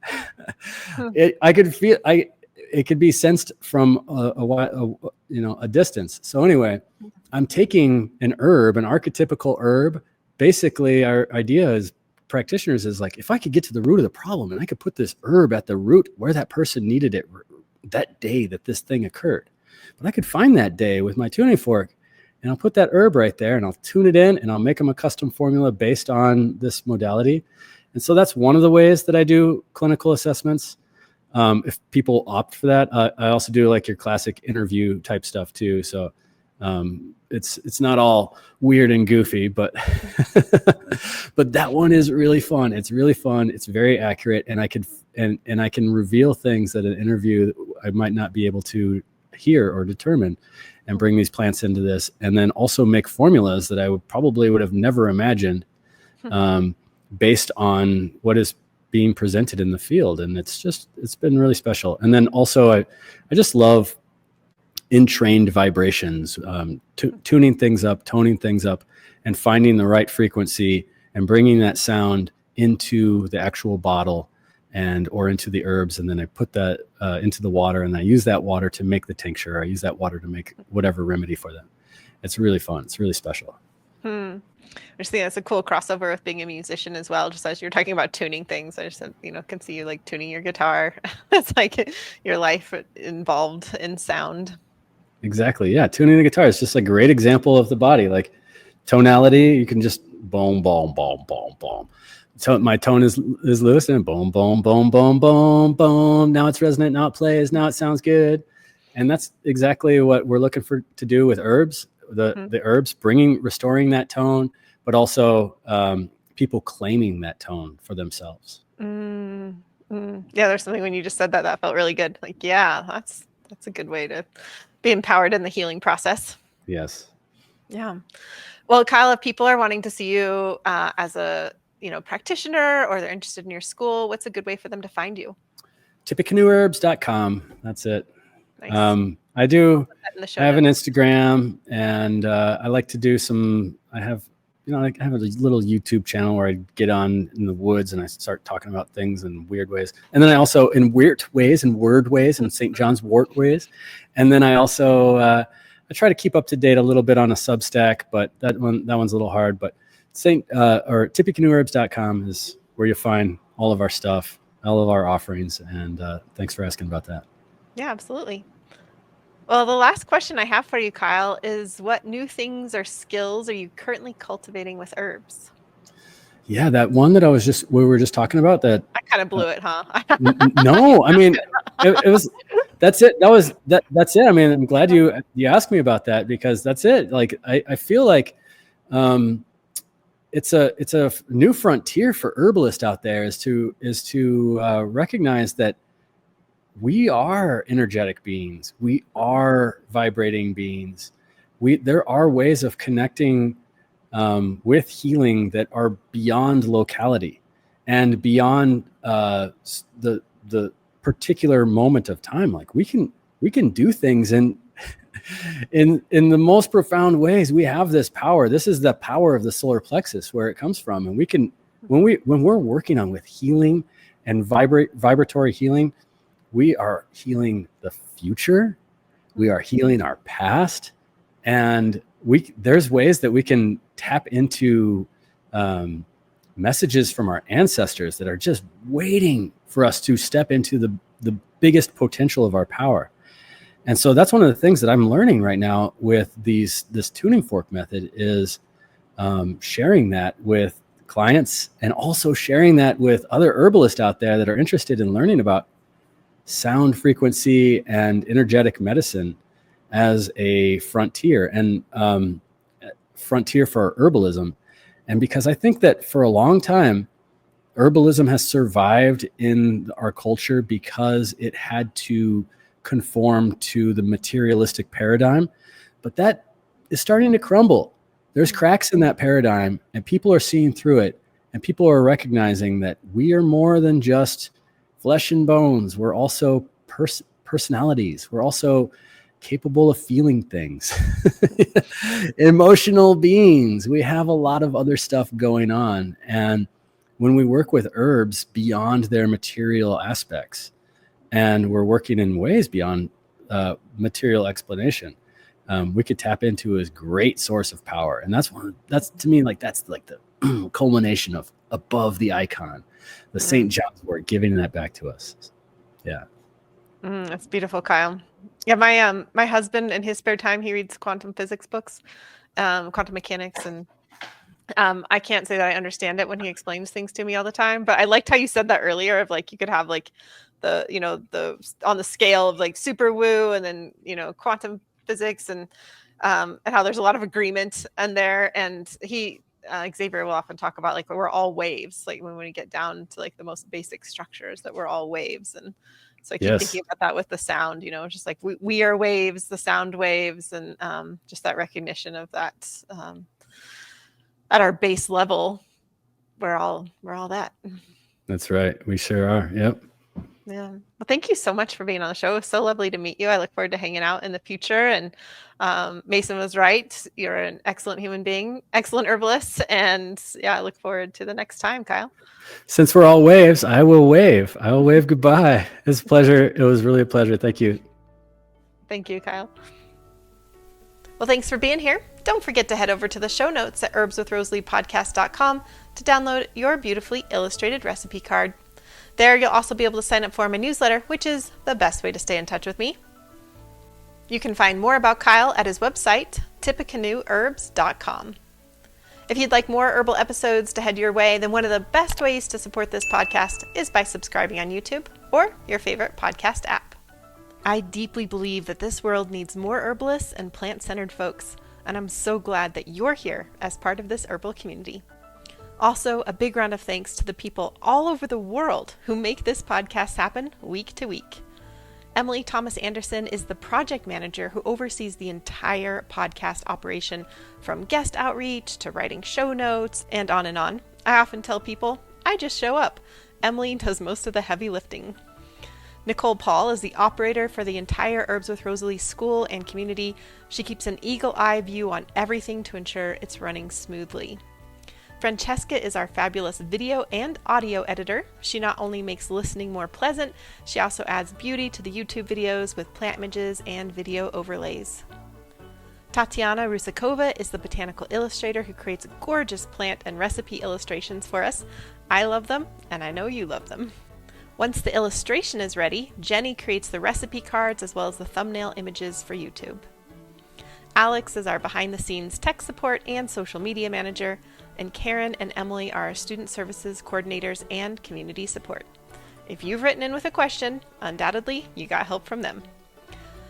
It could be sensed from a distance. So anyway, I'm taking an archetypical herb. Basically, our idea as practitioners is like, if I could get to the root of the problem and I could put this herb at the root where that person needed it that day that this thing occurred, but I could find that day with my tuning fork, and I'll put that herb right there and I'll tune it in and I'll make them a custom formula based on this modality. And so that's one of the ways that I do clinical assessments. If people opt for that, I also do like your classic interview type stuff too. So it's not all weird and goofy, but but that one is really fun. It's really fun. It's very accurate, and I can reveal things that an interview I might not be able to hear or determine, and bring these plants into this, and then also make formulas that I would have never imagined, based on what is being presented in the field. And it's been really special. And then also I just love entrained vibrations, tuning things up, toning things up, and finding the right frequency and bringing that sound into the actual bottle or into the herbs. And then I put that into the water, and I use that water to make the tincture. I use that water to make whatever remedy for them. It's really fun. It's really special. I just think that's a cool crossover with being a musician as well. Just as you're talking about tuning things, I just, can see you like tuning your guitar. It's like your life involved in sound. Exactly. Yeah. Tuning the guitar is just a great example of the body. Like tonality, you can just boom, boom, boom, boom, boom. So my tone is loose, and boom, boom, boom, boom, boom, boom. Now it's resonant. Now it plays. Now it sounds good. And that's exactly what we're looking to do with herbs. The herbs restoring that tone, but also people claiming that tone for themselves. Yeah, there's something when you just said that felt really good. Like, yeah, that's a good way to be empowered in the healing process. Yes. Yeah. Well, Kyle, if people are wanting to see you as a practitioner, or they're interested in your school, what's a good way for them to find you? Tippecanoeherbs.com. That's it. Nice. I have an Instagram, and I like to do I have a little YouTube channel where I get on in the woods and I start talking about things in weird ways. And then I also in weird ways and word ways and St. John's wort ways. And then I also, I try to keep up to date a little bit on a Substack, but that one's a little hard. But tippecanoeherbs.com is where you'll find all of our stuff, all of our offerings. And thanks for asking about that. Yeah, absolutely. Well, the last question I have for you, Kyle, is what new things or skills are you currently cultivating with herbs? Yeah, that one that we were just talking about, that I kind of blew it, huh? No, I mean, it was, that's it. That's it. I mean, I'm glad you asked me about that, because that's it. Like, I feel like it's a new frontier for herbalists out there is to recognize that we are energetic beings. We are vibrating beings. There are ways of connecting with healing that are beyond locality and beyond the particular moment of time. Like we can do things in the most profound ways. We have this power. This is the power of the solar plexus, where it comes from. And we can, when we're working on with healing and vibratory healing, we are healing the future. We are healing our past. And there's ways that we can tap into messages from our ancestors that are just waiting for us to step into the biggest potential of our power. And so that's one of the things that I'm learning right now with this tuning fork method is sharing that with clients, and also sharing that with other herbalists out there that are interested in learning about sound frequency and energetic medicine as a frontier and frontier for herbalism. And because I think that for a long time, herbalism has survived in our culture because it had to conform to the materialistic paradigm, but that is starting to crumble. There's cracks in that paradigm, and people are seeing through it, and people are recognizing that we are more than just flesh and bones. We're also personalities. We're also capable of feeling things. Emotional beings. We have a lot of other stuff going on. And when we work with herbs beyond their material aspects, and we're working in ways beyond material explanation, we could tap into a great source of power. And that's to me, like, that's like the culmination of above the icon, the St. John's wort, giving that back to us. Yeah. That's beautiful, Kyle. Yeah, my husband in his spare time, he reads quantum physics books, quantum mechanics, and I can't say that I understand it when he explains things to me all the time, but I liked how you said that earlier of like you could have like the on the scale of like super woo and then quantum physics and how there's a lot of agreement in there, and Xavier will often talk about like we're all waves, like when we get down to like the most basic structures, that we're all waves. And so I keep thinking about that with the sound, just like we are waves, the sound waves, and just that recognition of that at our base level, we're all that. That's right. We sure are. Yep. Yeah. Well, thank you so much for being on the show. It was so lovely to meet you. I look forward to hanging out in the future. And Mason was right. You're an excellent human being, excellent herbalist. And yeah, I look forward to the next time, Kyle. Since we're all waves, I will wave. I will wave goodbye. It's a pleasure. It was really a pleasure. Thank you. Thank you, Kyle. Well, thanks for being here. Don't forget to head over to the show notes at herbswithrosaleepodcast.com to download your beautifully illustrated recipe card. There, you'll also be able to sign up for my newsletter, which is the best way to stay in touch with me. You can find more about Kyle at his website, tippecanoeherbs.com. If you'd like more herbal episodes to head your way, then one of the best ways to support this podcast is by subscribing on YouTube or your favorite podcast app. I deeply believe that this world needs more herbalists and plant-centered folks, and I'm so glad that you're here as part of this herbal community. Also, a big round of thanks to the people all over the world who make this podcast happen week to week. Emily Thomas Anderson is the project manager who oversees the entire podcast operation, from guest outreach to writing show notes and on and on. I often tell people, I just show up. Emily does most of the heavy lifting. Nicole Paul is the operator for the entire Herbs with Rosalee school and community. She keeps an eagle-eye view on everything to ensure it's running smoothly. Francesca is our fabulous video and audio editor. She not only makes listening more pleasant, she also adds beauty to the YouTube videos with plant images and video overlays. Tatiana Rusakova is the botanical illustrator who creates gorgeous plant and recipe illustrations for us. I love them, and I know you love them. Once the illustration is ready, Jenny creates the recipe cards as well as the thumbnail images for YouTube. Alex is our behind-the-scenes tech support and social media manager, and Karen and Emily are our student services coordinators and community support. If you've written in with a question, undoubtedly you got help from them.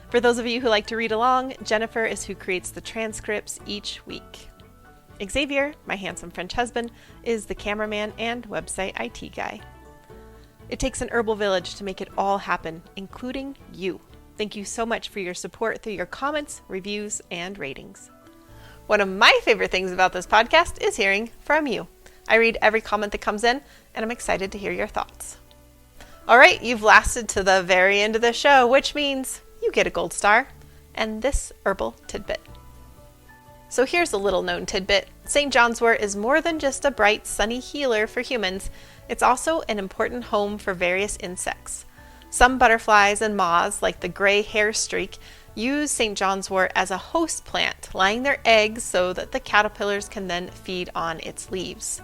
For those of you who like to read along, Jennifer is who creates the transcripts each week. Xavier, my handsome French husband, is the cameraman and website IT guy. It takes an herbal village to make it all happen, including you. Thank you so much for your support through your comments, reviews, and ratings. One of my favorite things about this podcast is hearing from you. I read every comment that comes in, and I'm excited to hear your thoughts. All right, you've lasted to the very end of the show, which means you get a gold star and this herbal tidbit. So here's a little known tidbit. St. John's wort is more than just a bright, sunny healer for humans. It's also an important home for various insects. Some butterflies and moths, like the gray hair streak, use St. John's wort as a host plant, laying their eggs so that the caterpillars can then feed on its leaves.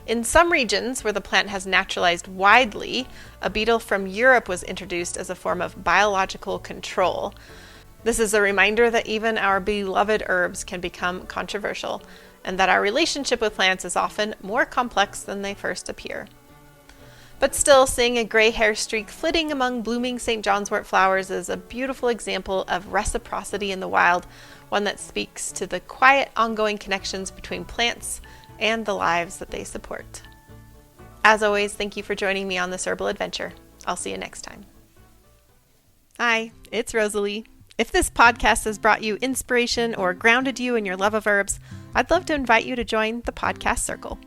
In some regions where the plant has naturalized widely, a beetle from Europe was introduced as a form of biological control. This is a reminder that even our beloved herbs can become controversial, and that our relationship with plants is often more complex than they first appear. But still, seeing a gray hair streak flitting among blooming St. John's wort flowers is a beautiful example of reciprocity in the wild, one that speaks to the quiet, ongoing connections between plants and the lives that they support. As always, thank you for joining me on this herbal adventure. I'll see you next time. Hi, it's Rosalee. If this podcast has brought you inspiration or grounded you in your love of herbs, I'd love to invite you to join the podcast circle.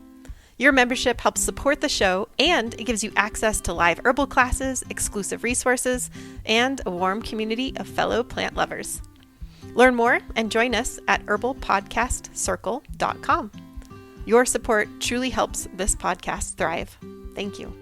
Your membership helps support the show, and it gives you access to live herbal classes, exclusive resources, and a warm community of fellow plant lovers. Learn more and join us at herbalpodcastcircle.com. Your support truly helps this podcast thrive. Thank you.